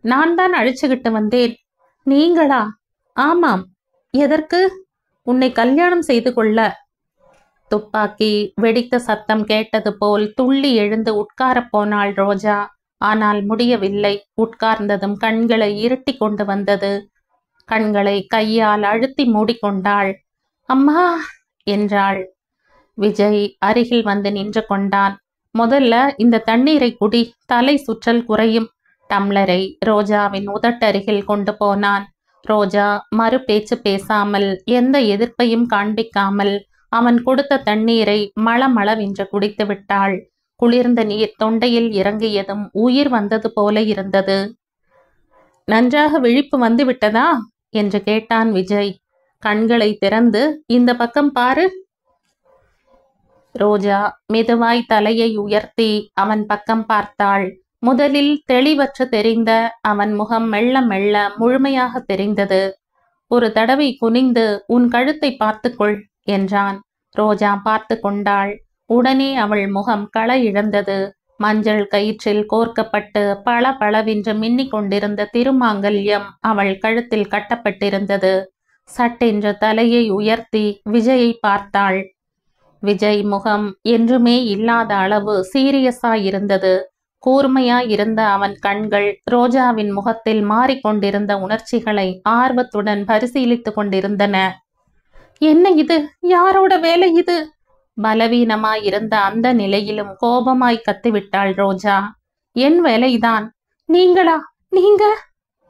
Speaker 1: நான் தான் அழிச்சுக்கிட்டு வந்தேன். நீங்களா? ஆமாம். எதற்கு? உன்னை கல்யாணம் செய்து கொள்ள. துப்பாக்கி வெடித்த சத்தம் கேட்டது போல் துள்ளி எழுந்து உட்காரப் போனாள் ரோஜா. ஆனால் முடியவில்லை. உட்கார்ந்ததும் கண்களை இருட்டி கொண்டு வந்தது. கண்களை கையால் அழுத்தி மூடிக்கொண்டாள். அம்மா என்றாள். விஜய் அருகில் வந்து நின்று கொண்டான். முதல்ல இந்த தண்ணீரை குடி, தலை சுற்றல் குறையும். டம்ளரை ரோஜாவின் உதட்டருகில் கொண்டு போனான். ரோஜா மறு பேச்சு பேசாமல், எந்த எதிர்ப்பையும் காண்பிக்காமல் அவன் கொடுத்த தண்ணீரை மளமளவென்று குடித்து விட்டாள். குளிர்ந்த நீர் தொண்டையில் இறங்கியதும் உயிர் வந்தது போல இருந்தது. நன்றாக விழிப்பு வந்து விட்டதா என்று கேட்டான் விஜய். கண்களை திறந்து இந்த பக்கம் பாரு. ரோஜா மெதுவாய் தலையை உயர்த்தி அவன் பக்கம் பார்த்தாள். முதலில் தெளிவற்று தெரிந்த அவன் முகம் மெல்ல மெல்ல முழுமையாக தெரிந்தது. ஒரு தடவை குனிந்து உன் கழுத்தை பார்த்துக்கொள் என்றான். ரோஜா பார்த்து கொண்டாள். உடனே அவள் முகம் கள இழந்தது. மஞ்சள் கயிற்றில் கோர்க்கப்பட்டு பள பளவென்று மின்னிக் கொண்டிருந்த திருமாங்கல்யம் அவள் கழுத்தில் கட்டப்பட்டிருந்தது. சட்டென்று தலையை உயர்த்தி விஜயை பார்த்தாள். விஜய் முகம் என்றுமே இல்லாத அளவு சீரியஸாயிருந்தது. கூர்மையாயிருந்த அவன் கண்கள் ரோஜாவின் முகத்தில் மாறிக்கொண்டிருந்த உணர்ச்சிகளை ஆர்வத்துடன் பரிசீலித்துக் கொண்டிருந்தன. என்ன இது? யாரோட வேலை இது? பலவீனமாயிருந்த அந்த நிலையிலும் கோபமாய் கத்திவிட்டாள் ரோஜா. என் வேலைதான். நீங்களா? நீங்க?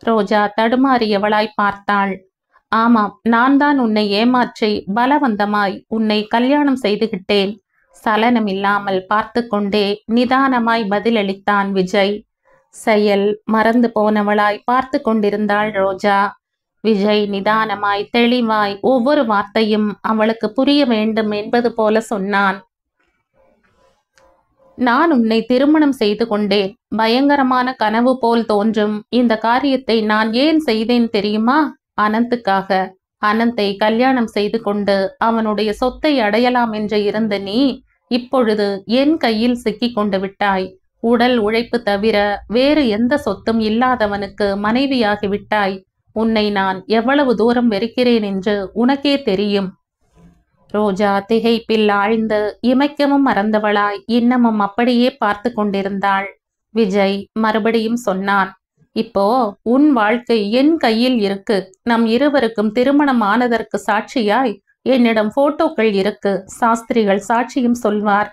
Speaker 1: ரோஜா தடுமாறியவளாய் பார்த்தாள். ஆமாம், நான் தான் உன்னை ஏமாற்றி பலவந்தமாய் உன்னை கல்யாணம் செய்துகிட்டேன். சலனமில்லாமல் பார்த்து கொண்டே நிதானமாய் பதிலளித்தான் விஜய். செயல் மறந்து போனவளாய் பார்த்து கொண்டிருந்தாள் ரோஜா. விஜய் நிதானமாய் தெளிவாய் ஒவ்வொரு வார்த்தையும் அவளுக்கு புரிய வேண்டும் என்பது போல சொன்னான். நான் உன்னை திருமணம் செய்து கொண்டேன். பயங்கரமான கனவு போல் தோன்றும் இந்த காரியத்தை நான் ஏன் செய்தேன் தெரியுமா? அனந்துக்காக. அனந்தை கல்யாணம் செய்து கொண்டு அவனுடைய சொத்தை அடையலாம் என்று இருந்த நீ இப்பொழுது என் கையில் சிக்கி கொண்டு விட்டாய். உடல் உழைப்பு தவிர வேறு எந்த சொத்தும் இல்லாதவனுக்கு மனைவியாகி விட்டாய். உன்னை நான் எவ்வளவு தூரம் வெறுக்கிறேன் என்று உனக்கே தெரியும். ரோஜா திகைப்பில் ஆழ்ந்து இமைக்கவும் மறந்தவளாய் இன்னமும் அப்படியே பார்த்து கொண்டிருந்தாள். விஜய் மறுபடியும் சொன்னான். இப்போ உன் வாழ்க்கை என் கையில் இருக்கு. நம் இருவருக்கும் திருமணம் ஆனதற்கு சாட்சியாய் என்னிடம் போட்டோக்கள் இருக்கு. சாஸ்திரிகள் சாட்சியும் சொல்வார்.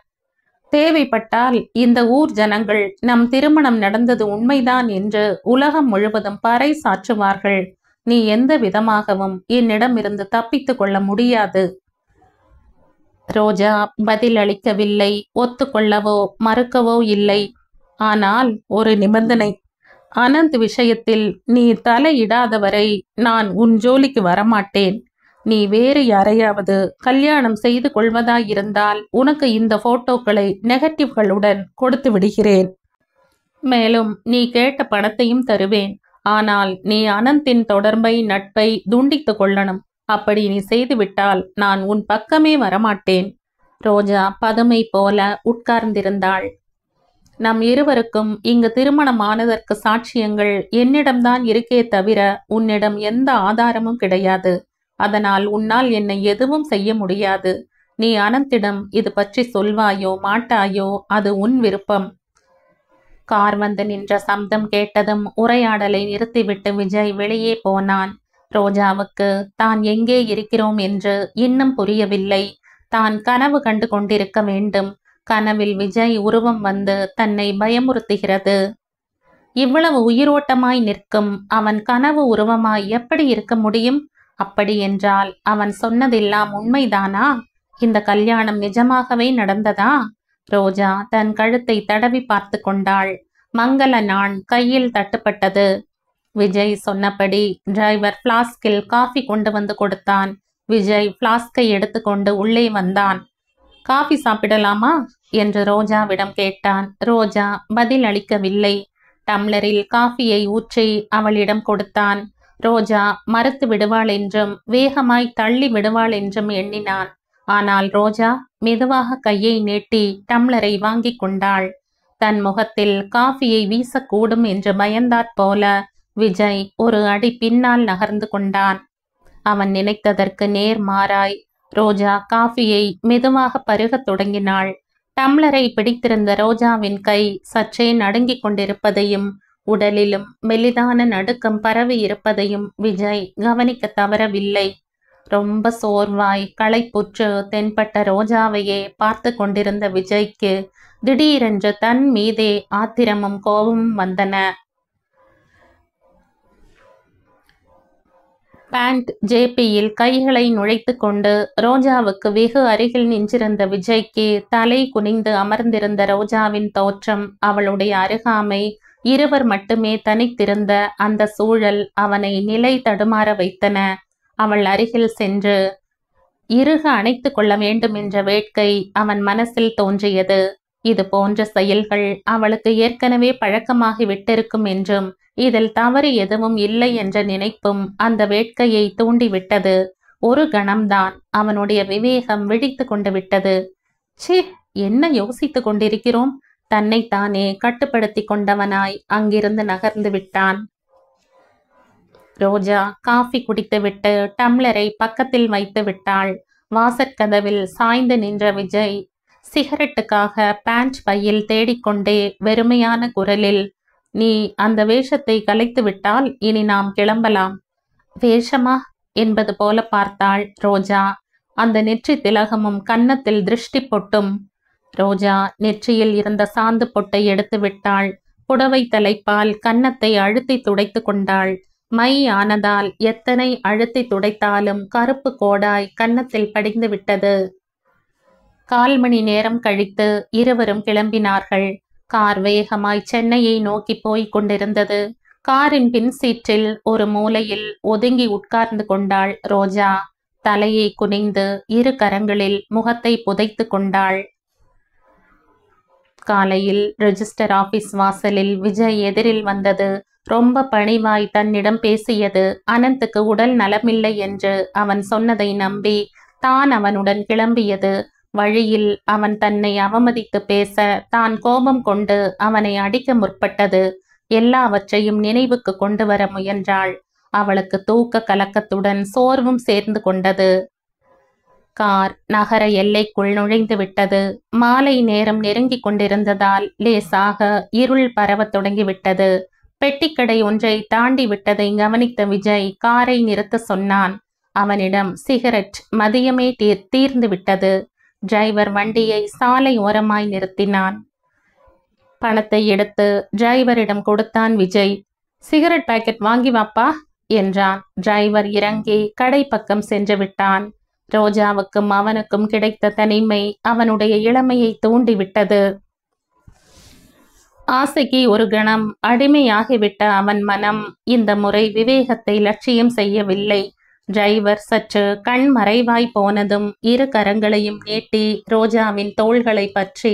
Speaker 1: தேவைப்பட்டால் இந்த ஊர் ஜனங்கள் நம் திருமணம் நடந்தது உண்மைதான் என்று உலகம் முழுவதும் பறை சாற்றுவார்கள். நீ எந்த விதமாகவும் என்னிடமிருந்து தப்பித்துக் கொள்ள முடியாது. ரோஜா பதிலளிக்கவில்லை. ஒத்துக்கொள்ளவோ மறுக்கவோ இல்லை. ஆனால் ஒரு நிபந்தனை. அனந்த் விஷயத்தில் நீ தலையிடாதவரை நான் உன் ஜோலிக்கு வரமாட்டேன். நீ வேறு யாரையாவது கல்யாணம் செய்து கொள்வதாயிருந்தால் உனக்கு இந்த போட்டோக்களை நெகட்டிவ்களுடன் கொடுத்து விடுகிறேன். மேலும் நீ கேட்ட பணத்தையும் தருவேன். ஆனால் நீ அனந்தின் தொடர்பை நட்பை துண்டித்து கொள்ளணும். அப்படி நீ செய்துவிட்டால் நான் உன் பக்கமே வரமாட்டேன். ரோஜா பதுமை போல உட்கார்ந்திருந்தாள். நம் இருவருக்கும் இங்கு திருமணமானதற்கு சாட்சியங்கள் என்னிடம்தான் இருக்கே தவிர உன்னிடம் எந்த ஆதாரமும் கிடையாது. அதனால் உன்னால் என்னை எதுவும் செய்ய முடியாது. நீ அனந்திடம் இது பற்றி சொல்வாயோ மாட்டாயோ அது உன் விருப்பம். கார் வந்து நின்ற சப்தம் கேட்டதும் உரையாடலை நிறுத்திவிட்டு விஜய் வெளியே போனான். ரோஜாவுக்கு தான் எங்கே இருக்கிறோம் என்று இன்னும் புரியவில்லை. தான் கனவு கண்டு கொண்டிருக்க வேண்டும். கனவில் விஜய் உருவம் வந்து தன்னை பயமுறுத்துகிறது. இவ்வளவு உயிரோட்டமாய் நிற்கும் அவன் கனவு உருவமாய் எப்படி இருக்க முடியும்? அப்படி என்றால் அவன் சொன்னதெல்லாம் உண்மைதானா? இந்த கல்யாணம் நிஜமாகவே நடந்ததா? ரோஜா தன் கழுத்தை தடவி பார்த்து கொண்டாள். மங்கள நாள் கையில் தட்டுப்பட்டது. விஜய் சொன்னபடி டிரைவர் பிளாஸ்கில் காஃபி கொண்டு வந்து கொடுத்தான். விஜய் பிளாஸ்கை எடுத்துக்கொண்டு உள்ளே வந்தான். காஃபி சாப்பிடலாமா என்று ரோஜாவிடம் கேட்டான். ரோஜா பதில் அளிக்கவில்லை. டம்ளரில் காஃபியை ஊற்றி அவளிடம் கொடுத்தான். ரோஜா மறுத்து விடுவாள் என்றும் வேகமாய் தள்ளி விடுவாள் என்றும் எண்ணினான். ஆனால் ரோஜா மெதுவாக கையை நீட்டி டம்ளரை வாங்கி கொண்டாள். தன் முகத்தில் காஃபியை வீசக்கூடும் என்று பயந்தாற் போல விஜய் ஒரு அடி பின்னால் நகர்ந்து கொண்டான். அவன் நினைத்ததற்கு நேர் மாறாய் ரோஜா காஃபியை மெதுவாக பருகத் தொடங்கினாள். டம்ளரை பிடித்திருந்த ரோஜாவின் கை சற்றே நடுங்கிக் கொண்டிருப்பதையும் உடலிலும் மெலிதான நடுக்கம் பரவி இருப்பதையும் விஜய் கவனிக்க தவறவில்லை. ரொம்ப சோர்வாய் களைப்புற்று தென்பட்ட ரோஜாவையே பார்த்து கொண்டிருந்த விஜய்க்கு திடீரென்று தன் மீதே ஆத்திரமும் கோபமும் வந்தன. பேண்ட் ஜேபியில் கைகளை நுழைத்து கொண்டு ரோஜாவுக்கு வெகு அருகில் நின்றிருந்த விஜய்க்கு தலை குனிந்து அமர்ந்திருந்த ரோஜாவின் தோற்றம், அவளுடைய அருகாமை, இருவர் மட்டுமே தனித்திருந்த அந்த சூழல் அவனை நிலை தடுமாற வைத்தன. அவள் அருகில் சென்று இறுக அணைத்து கொள்ள வேண்டும் என்ற வேட்கை அவன் மனசில் தோன்றியது. இது போன்ற செயல்கள் அவளுக்கு ஏற்கனவே பழக்கமாகி விட்டிருக்கும் என்றும் இதில் தவறு எதுவும் இல்லை என்ற நினைப்பும் அந்த வேட்கையை தூண்டிவிட்டது. ஒரு கணம்தான் அவனுடைய விவேகம் விழித்து கொண்டு விட்டது. சி, என்ன யோசித்து கொண்டிருக்கிறோம்? தன்னைத்தானே கட்டுப்படுத்தி கொண்டவனாய் அங்கிருந்து நகர்ந்து விட்டான். ரோஜா காஃபி குடித்துவிட்டு டம்ளரை பக்கத்தில் வைத்து விட்டாள். வாசற்கதவில் சாய்ந்து நின்ற விஜய் சிகரெட்டுக்காக பேண்ட் பையில் தேடிக்கொண்டே வெறுமையான குரலில், நீ அந்த வேஷத்தை கலைத்து விட்டால் இனி நாம் கிளம்பலாம். வேஷமா என்பது போல பார்த்தாள் ரோஜா. அந்த நெற்றி திலகமும் கன்னத்தில் திருஷ்டி பொட்டும். ரோஜா நெற்றியில் இருந்த சாந்து பொட்டை எடுத்து விட்டாள். புடவை தலைப்பால் கன்னத்தை அழுத்தி துடைத்து கொண்டாள். மை ஆனதால் எத்தனை அழுத்தி துடைத்தாலும் கருப்பு கோடாய் கன்னத்தில் படிந்து விட்டது. 1/4 மணி நேரம் கழித்து இருவரும் கிளம்பினார்கள். கார் வேகமாய் சென்னையை நோக்கி போய்க் கொண்டிருந்தது. காரின் பின் சீற்றில் ஒரு மூலையில் ஒதுங்கி உட்கார்ந்து கொண்டாள் ரோஜா. தலையை குனிந்து இரு கரங்களில் முகத்தை புதைத்து கொண்டாள். காலையில் ரெஜிஸ்டர் ஆபீஸ் வாசலில் விஜய் எதிரில் வந்தது. ரொம்ப பணிவாய் தன்னிடம் பேசியது. அனந்துக்கு உடல் நலமில்லை என்று அவன் சொன்னதை நம்பி தான் அவனுடன் கிளம்பியது. வழியில் அவன் தன்னை அவமதித்து பேச தான் கோபம் கொண்டு அவனை அடிக்க முற்பட்டது. எல்லாவற்றையும் நினைவுக்கு கொண்டு வர முயன்றாள். அவளுக்கு தூக்க கலக்கத்துடன் சோர்வும் சேர்ந்து கொண்டது. கார் நகர எல்லைக்குள் நுழைந்து விட்டது. மாலை நேரம் நெருங்கி கொண்டிருந்ததால் லேசாக இருள் பரவத் தொடங்கிவிட்டது. பெட்டிக்கடை ஒன்றை தாண்டி விட்டதை கவனித்த விஜய் காரை நிறுத்த சொன்னான். அவனிடம் சிகரெட் மதியமே தீர்ந்து விட்டது. டிரைவர் வண்டியை சாலை ஓரமாய் நிறுத்தினான். பணத்தை எடுத்து டிரைவரிடம் கொடுத்தான் விஜய். சிகரெட் பாக்கெட் வாங்கி வாப்பா என்றான். டிரைவர் இறங்கி கடை பக்கம் சென்று விட்டான். ரோஜாவுக்கும் அவனுக்கும் கிடைத்த தனிமை அவனுடைய இளமையை தூண்டிவிட்டது. ஆசைக்கு ஒரு கணம் அடிமையாகிவிட்ட அவன் மனம் இந்த முறை விவேகத்தை லட்சியம் செய்யவில்லை. டிரைவர் சற்று கண் மறைவாய் போனதும் இரு கரங்களையும் நீட்டி ரோஜாவின் தோள்களை பற்றி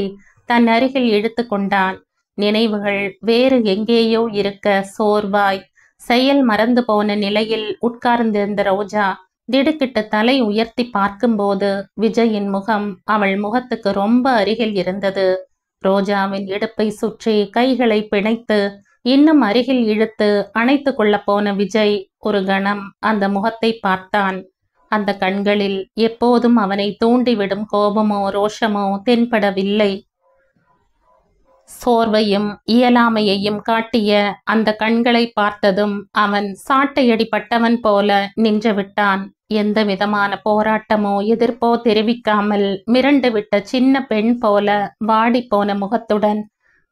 Speaker 1: தன் அருகில் இழுத்து கொண்டான். நினைவுகள் வேறு எங்கேயோ இருக்க சோர்வாய் செயல் மறந்து போன நிலையில் உட்கார்ந்திருந்த ரோஜா திடுக்கிட்டு தலை உயர்த்தி பார்க்கும்போது விஜயின் முகம் அவள் முகத்துக்கு ரொம்ப அருகில் இருந்தது. ரோஜாவின் இடுப்பை சுற்றி கைகளை பிணைத்து இன்னும் அருகில் இழுத்து அணைத்து கொள்ள போன விஜய் ஒரு கணம் அந்த முகத்தை பார்த்தான். அந்த கண்களில் எப்போதும் அவனை தூண்டிவிடும் கோபமோ ரோஷமோ தென்படவில்லை. சோர்வையும் இயலாமையையும் காட்டிய அந்த கண்களை பார்த்ததும் அவன் சாட்டையடிப்பட்டவன் போல நின்று விட்டான். எந்த விதமான போராட்டமோ எதிர்ப்போ தெரிவிக்காமல் மிரண்டு விட்ட சின்ன பெண் போல வாடி போன முகத்துடன்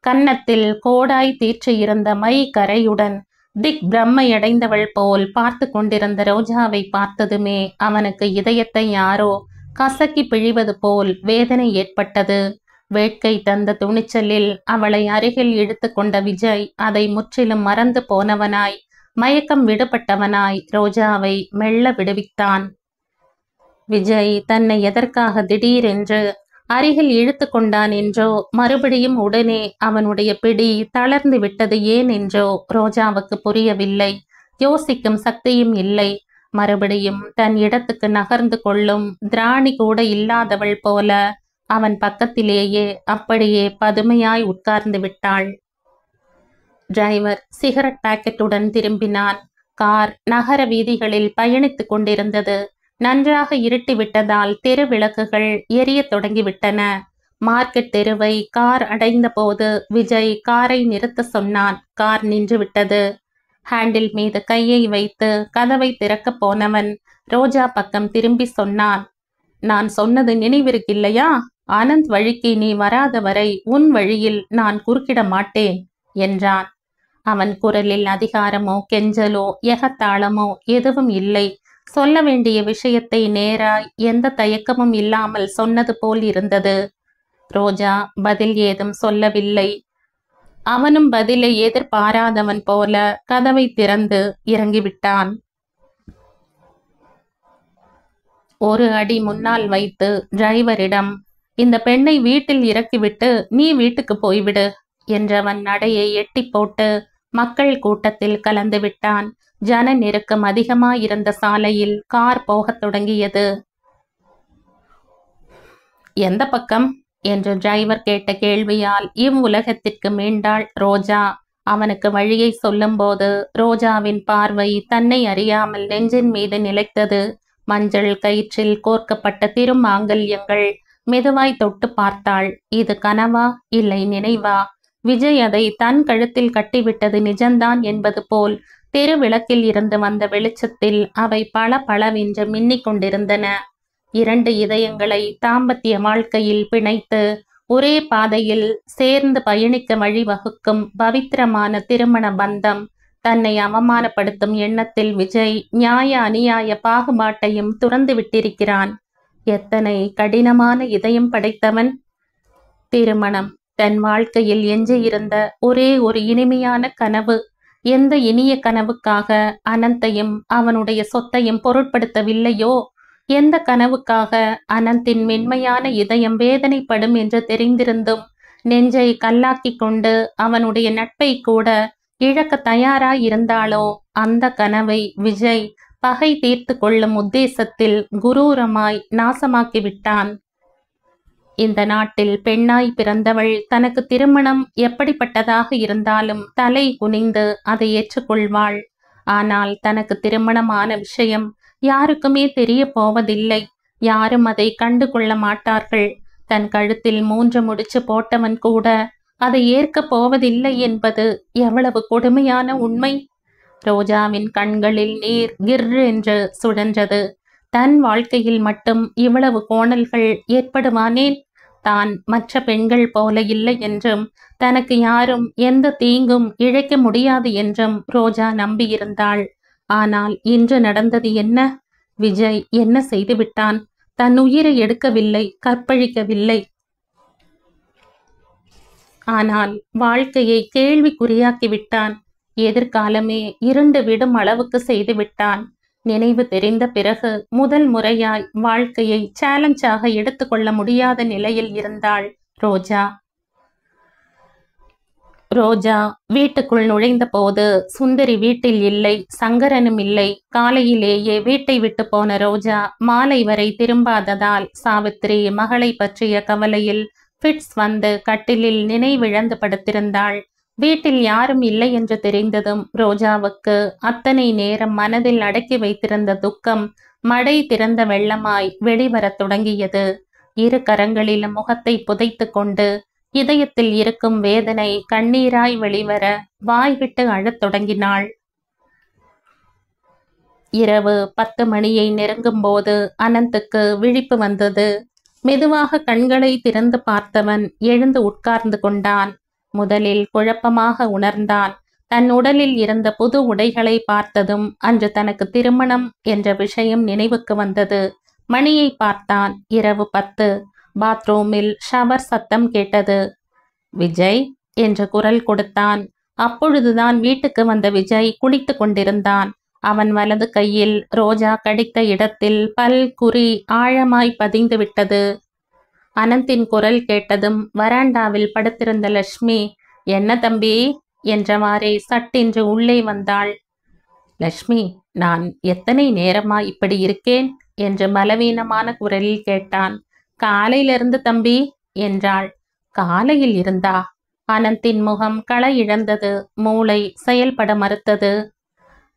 Speaker 1: கன்னத்தில் கோடாய் தீற்றியிருந்த மை கரையுடன் திக் பிரம்மையடைந்தவள் போல் பார்த்து கொண்டிருந்த ரோஜாவை பார்த்ததுமே அவனுக்கு இதயத்தை யாரோ கசக்கி பிழிவது போல் வேதனை ஏற்பட்டது. வேட்கை தந்த துணிச்சலில் அவளை அருகில் இழுத்து கொண்ட விஜய் அதை முற்றிலும் மறந்து போனவனாய் மயக்கம் விடுபட்டவனாய் ரோஜாவை மெல்ல விடுவித்தான். விஜய் தன்னை எதற்காக திடீரென்று அருகில் இழுத்து கொண்டான் என்றோ மறுபடியும் உடனே அவனுடைய பிடி தளர்ந்து விட்டது ஏன் என்றோ ரோஜாவுக்கு புரியவில்லை. யோசிக்கும் சக்தியும் இல்லை. மறுபடியும் தன் இடத்துக்கு நகர்ந்து கொள்ளும் திராணி கூட இல்லாதவள் போல அவன் பக்கத்திலேயே அப்படியே பதுமையாய் உட்கார்ந்து விட்டாள். டிரைவர் சிகரெட் பாக்கெட்டுடன் திரும்பினான். கார் நகர வீதிகளில் பயணித்துக் கொண்டிருந்தது. நன்றாக இருட்டி விட்டதால் தெரு விளக்குகள் எரிய தொடங்கிவிட்டன. மார்க்கெட் தெருவை கார் அடைந்த போது விஜய் காரை நிறுத்த சொன்னான். கார் நின்று விட்டது. ஹேண்டில் மீது கையை வைத்து கதவை திறக்க போனவன் ரோஜா பக்கம் திரும்பி சொன்னான், நான் சொன்னது நினைவிருக்கில்லையா? ஆனந்த் வழிக்கு நீ வராத வரை உன் வழியில் நான் குறுக்கிட மாட்டேன் என்றான். அவன் குரலில் அதிகாரமோ கெஞ்சலோ எகத்தாளமோ எதுவும் இல்லை. சொல்ல வேண்டிய விஷயத்தை நேராய் எந்த தயக்கமும் இல்லாமல் சொன்னது போல் இருந்தது. ரோஜா பதில் ஏதும் சொல்லவில்லை. அவனும் பதிலை எதிர்பாராதவன் போல கதவை திறந்து இறங்கிவிட்டான். ஒரு அடி முன்னால் வைத்து டிரைவரிடம், இந்த பெண்ணை வீட்டில் இறக்கிவிட்டு நீ வீட்டுக்கு போய்விடு என்றவன் நடையை எட்டி போட்டு மக்கள் கூட்டத்தில் கலந்து விட்டான். ஜன நெருக்கம் அதிகமாயிருந்த சாலையில் கார் போகத் தொடங்கியது. எந்த பக்கம் என்று டிரைவர் கேட்ட கேள்வியால் இவ்வுலகத்திற்கு மீண்டாள் ரோஜா. அவனுக்கு வழியை சொல்லும்போது ரோஜாவின் பார்வை தன்னை அறியாமல் நெஞ்சின் மீது நிலைத்தது. மஞ்சள் கயிற்றில் கோர்க்கப்பட்ட திருமாங்கல்யங்கள் மெதுவாய் தொட்டு பார்த்தாள். இது கனவா இல்லை நினைவா? விஜய் அதை தன் கழுத்தில் கட்டிவிட்டது நிஜம்தான் என்பது போல் தெரு விளக்கில் இருந்து வந்த வெளிச்சத்தில் அவை பல பளவென்று மின்னிக் கொண்டிருந்தன. இரண்டு இதயங்களை தாம்பத்திய வாழ்க்கையில் பிணைத்து ஒரே பாதையில் சேர்ந்து பயணிக்க வழிவகுக்கும் பவித்திரமான திருமண பந்தம். தன்னை அவமானப்படுத்தும் எண்ணத்தில் விஜய் நியாய அநியாய பாகுபாட்டையும் துறந்து விட்டிருக்கிறான். எத்தனை கடினமான இதயம் படைத்தவன்! திருமணம் தன் வாழ்க்கையில் எஞ்சியிருந்த ஒரே ஒரு இனிமையான கனவு. எந்த இனிய கனவுக்காக அனந்தையும் அவனுடைய சொத்தையும் பொருட்படுத்தவில்லையோ, எந்த கனவுக்காக அனந்தின் மென்மையான இதயம் வேதனைப்படும் என்று தெரிந்திருந்தும் நெஞ்சை கல்லாக்கி கொண்டு அவனுடைய நட்பை கூட இழக்க தயாராயிருந்தாளோ, அந்த கனவை விஜய் பகை தீர்த்து கொள்ளும் உத்தேசத்தில் குரூரமாய் நாசமாக்கிவிட்டான். இந்த நாட்டில் பெண்ணாய் பிறந்தவள் தனக்கு திருமணம் எப்படிப்பட்டதாக இருந்தாலும் தலை குனிந்து அதை ஏற்றுக்கொள்வாள். ஆனால் தனக்கு திருமணமான விஷயம் யாருக்குமே தெரிய போவதில்லை. யாரும் அதை கண்டு கொள்ள மாட்டார்கள். தன் கழுத்தில் 3 முடிச்சு போட்டவன் கூட அதை ஏற்கப் போவதில்லை என்பது எவ்வளவு கொடுமையான உண்மை! ரோஜாவின் கண்களில் நீர் கிர் என்று சுழன்றது. தன் வாழ்க்கையில் மட்டும் இவ்வளவு கோணல்கள் ஏற்படுவானேன்? தான் மற்ற பெண்கள் போல இல்லை என்றும் தனக்கு யாரும் எந்த தீங்கும் இழைக்க முடியாது என்றும் ரோஜா நம்பியிருந்தாள். ஆனால் இன்று நடந்தது என்ன? விஜய் என்ன செய்துவிட்டான்? தன் உயிரை எடுக்கவில்லை, கற்பழிக்கவில்லை. ஆனால் வாழ்க்கையை கேள்விக்குறியாக்கிவிட்டான். எதிர்காலமே இருண்டு விடும் அளவுக்கு செய்து விட்டான். நினைவு தெரிந்த பிறகு முதல் முறையாய் வாழ்க்கையை சேலஞ்சாக எடுத்துக்கொள்ள முடியாத நிலையில் இருந்தாள் ரோஜா. ரோஜா வீட்டுக்குள் நுழைந்த போது சுந்தரி வீட்டில் இல்லை, சங்கரனும் இல்லை. காலையிலேயே வீட்டை விட்டு போன ரோஜா மாலை வரை திரும்பாததால் சாவித்திரி மகளை பற்றிய கவலையில் ஃபிட்ஸ் வந்து கட்டிலில் நினைவிழந்து படுத்திருந்தாள். வீட்டில் யாரும் இல்லை என்று தெரிந்ததும் ரோஜாவுக்கு அத்தனை நேரம் மனதில் அடக்கி வைத்திருந்த துக்கம் மடை திறந்த வெள்ளமாய் வெளிவரத் தொடங்கியது. இரு கரங்களிலும் முகத்தை புதைத்து கொண்டு இதயத்தில் இருக்கும் வேதனை கண்ணீராய் வெளிவர வாய்விட்டு அழத் தொடங்கினாள். இரவு 10 மணியை நெருங்கும் போது அனந்துக்கு விழிப்பு வந்தது. மெதுவாக கண்களை திறந்து பார்த்தவன் எழுந்து உட்கார்ந்து கொண்டான். முதலில் குழப்பமாக உணர்ந்தான். தன் உடலில் இருந்த புது உடைகளை பார்த்ததும் அன்று தனக்கு திருமணம் என்ற விஷயம் நினைவுக்கு வந்தது. மணியை பார்த்தான். இரவு 10. பாத்ரூமில் ஷவர் சத்தம் கேட்டது. விஜய் என்ற குரல் கொடுத்தான். அப்பொழுதுதான் வீட்டுக்கு வந்த விஜய் குளித்து கொண்டிருந்தான். அவன் வலது கையில் ரோஜா கடித்த இடத்தில் பல் குறி ஆழமாய் பதிந்து விட்டது. அனந்தின் குரல் கேட்டதும் வராண்டாவில் படுத்திருந்த லட்சுமி, என்ன தம்பி என்றவாறே சட்டென்று உள்ளே வந்தாள். லட்சுமி, நான் எத்தனை நேரமா இப்படி இருக்கேன் என்று பலவீனமான குரலில் கேட்டான். காலையிலிருந்து தம்பி என்றாள். காலையில் இருந்தா? அனந்தின் முகம் களை இழந்தது. மூளை செயல்பட மறுத்தது.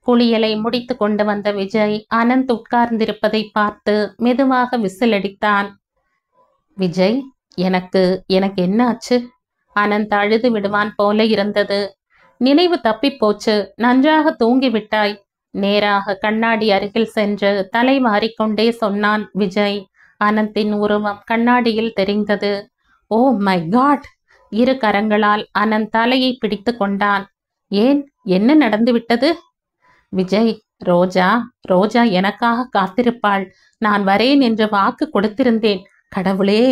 Speaker 1: குளியலை முடித்து கொண்டு வந்த விஜய் அனந்த் உட்கார்ந்திருப்பதை பார்த்து மெதுவாக விசிலடித்தான். விஜய், எனக்கு என்ன ஆச்சு? அனந்த் அழுது விடுவான் போல இருந்தது. நினைவு தப்பி போச்சு. நன்றாக தூங்கிவிட்டாய். நேராக கண்ணாடி அருகில் சென்று தலை வாரிக்கொண்டே சொன்னான் விஜய். அனந்தின் உருவம் கண்ணாடியில் தெரிந்தது. Oh my God! இரு கரங்களால் அனந்த் தலையை பிடித்து கொண்டான். ஏன், என்ன நடந்துவிட்டது? விஜய், ரோஜா எனக்காக காத்திருப்பாள். நான் வரேன் என்று வாக்கு கொடுத்திருந்தேன். கடவுளே!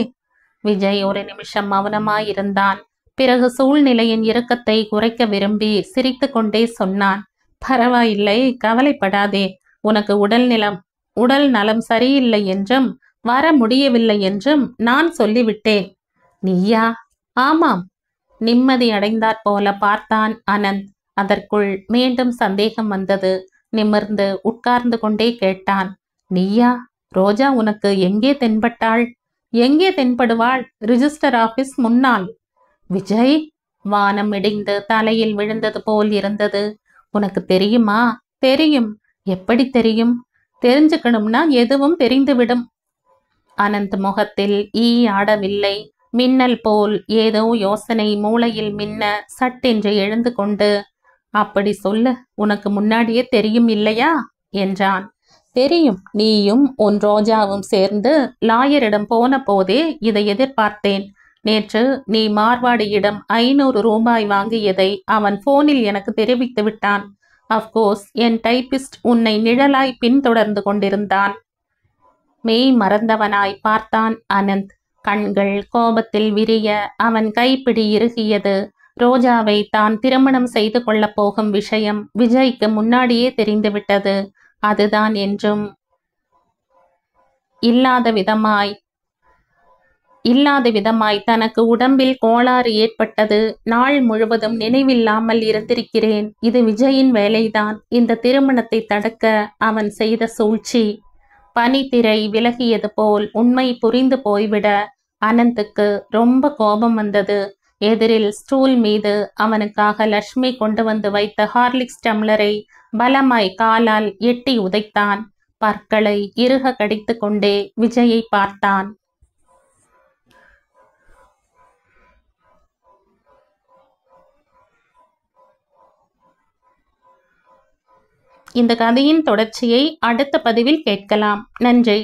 Speaker 1: விஜய் ஒரு நிமிஷம் மௌனமாயிருந்தான். பிறகு சூழ்நிலையின் இறுக்கத்தை குறைக்க விரும்பி சிரித்து கொண்டே சொன்னான். பரவாயில்லை, கவலைப்படாதே. உனக்கு உடல் நலம் சரியில்லை என்றும் வர முடியவில்லை என்றும் நான் சொல்லிவிட்டேன். நீயா? ஆமாம். நிம்மதி அடைந்தாற் போல பார்த்தான் அனந்த். அதற்குள் மீண்டும் சந்தேகம் வந்தது. நிமிர்ந்து உட்கார்ந்து கொண்டே கேட்டான். நீயா? ரோஜா உனக்கு எங்கே தென்பட்டாள்? எங்கே தென்படுவாள்? ரிஜிஸ்டர் ஆபீஸ் முன்னால். விஜய், வானம் இடிந்து தலையில் விழுந்தது போல் இருந்தது. உனக்கு தெரியுமா? தெரியும். எப்படி தெரியும்? தெரிஞ்சுக்கணும்னா எதுவும் தெரிந்துவிடும். அனந்த் முகத்தில் ஈ ஆடவில்லை. மின்னல் போல் ஏதோ யோசனை மூளையில் மின்ன சட்டென்று எழுந்து கொண்டு, அப்படி சொல்லு, உனக்கு முன்னாடியே தெரியும் இல்லையா என்றான். தெரியும். நீயும் உன் ரோஜாவும் சேர்ந்து லாயரிடம் போன போதே இதை எதிர்பார்த்தேன். நேற்று நீ மார்வாடியிடம் 500 ரூபாய் வாங்கியதை அவன் போனில் எனக்கு தெரிவித்து விட்டான். அப்கோர்ஸ் என் டைபிஸ்ட் உன்னை நிழலாய் பின்தொடர்ந்து கொண்டிருந்தான். மெய் மறந்தவனாய் பார்த்தான் அனந்த். கண்கள் கோபத்தில் விரிய அவன் கைப்பிடி இறுகியது. ரோஜாவை தான் திருமணம் செய்து கொள்ளப் போகும் விஷயம் விஜய்க்கு முன்னாடியே தெரிந்துவிட்டது. அதுதான் என்றும் இல்லாத விதமாய் தனக்கு உடம்பில் கோளாறு ஏற்பட்டது. நாள் முழுவதும் நினைவில்லாமல் இருந்திருக்கிறேன். இது விஜயின் வேலைதான். இந்த திருமணத்தை தடுக்க அவன் செய்த சூழ்ச்சி. பனித்திரை விலகியது போல் உண்மை புரிந்து போய்விட அனந்துக்கு ரொம்ப கோபம் வந்தது. எதிரில் ஸ்டூல் மீது அவனுக்காக லட்சுமி கொண்டு வந்து வைத்த ஹார்லிக்ஸ் டம்ளரை பலமாய் காலால் எட்டி உதைத்தான். பற்களை இறுக கடித்து கொண்டே விஜயை பார்த்தான். இந்த கதையின் தொடர்ச்சியை அடுத்த பதிவில் கேட்கலாம். நன்றி.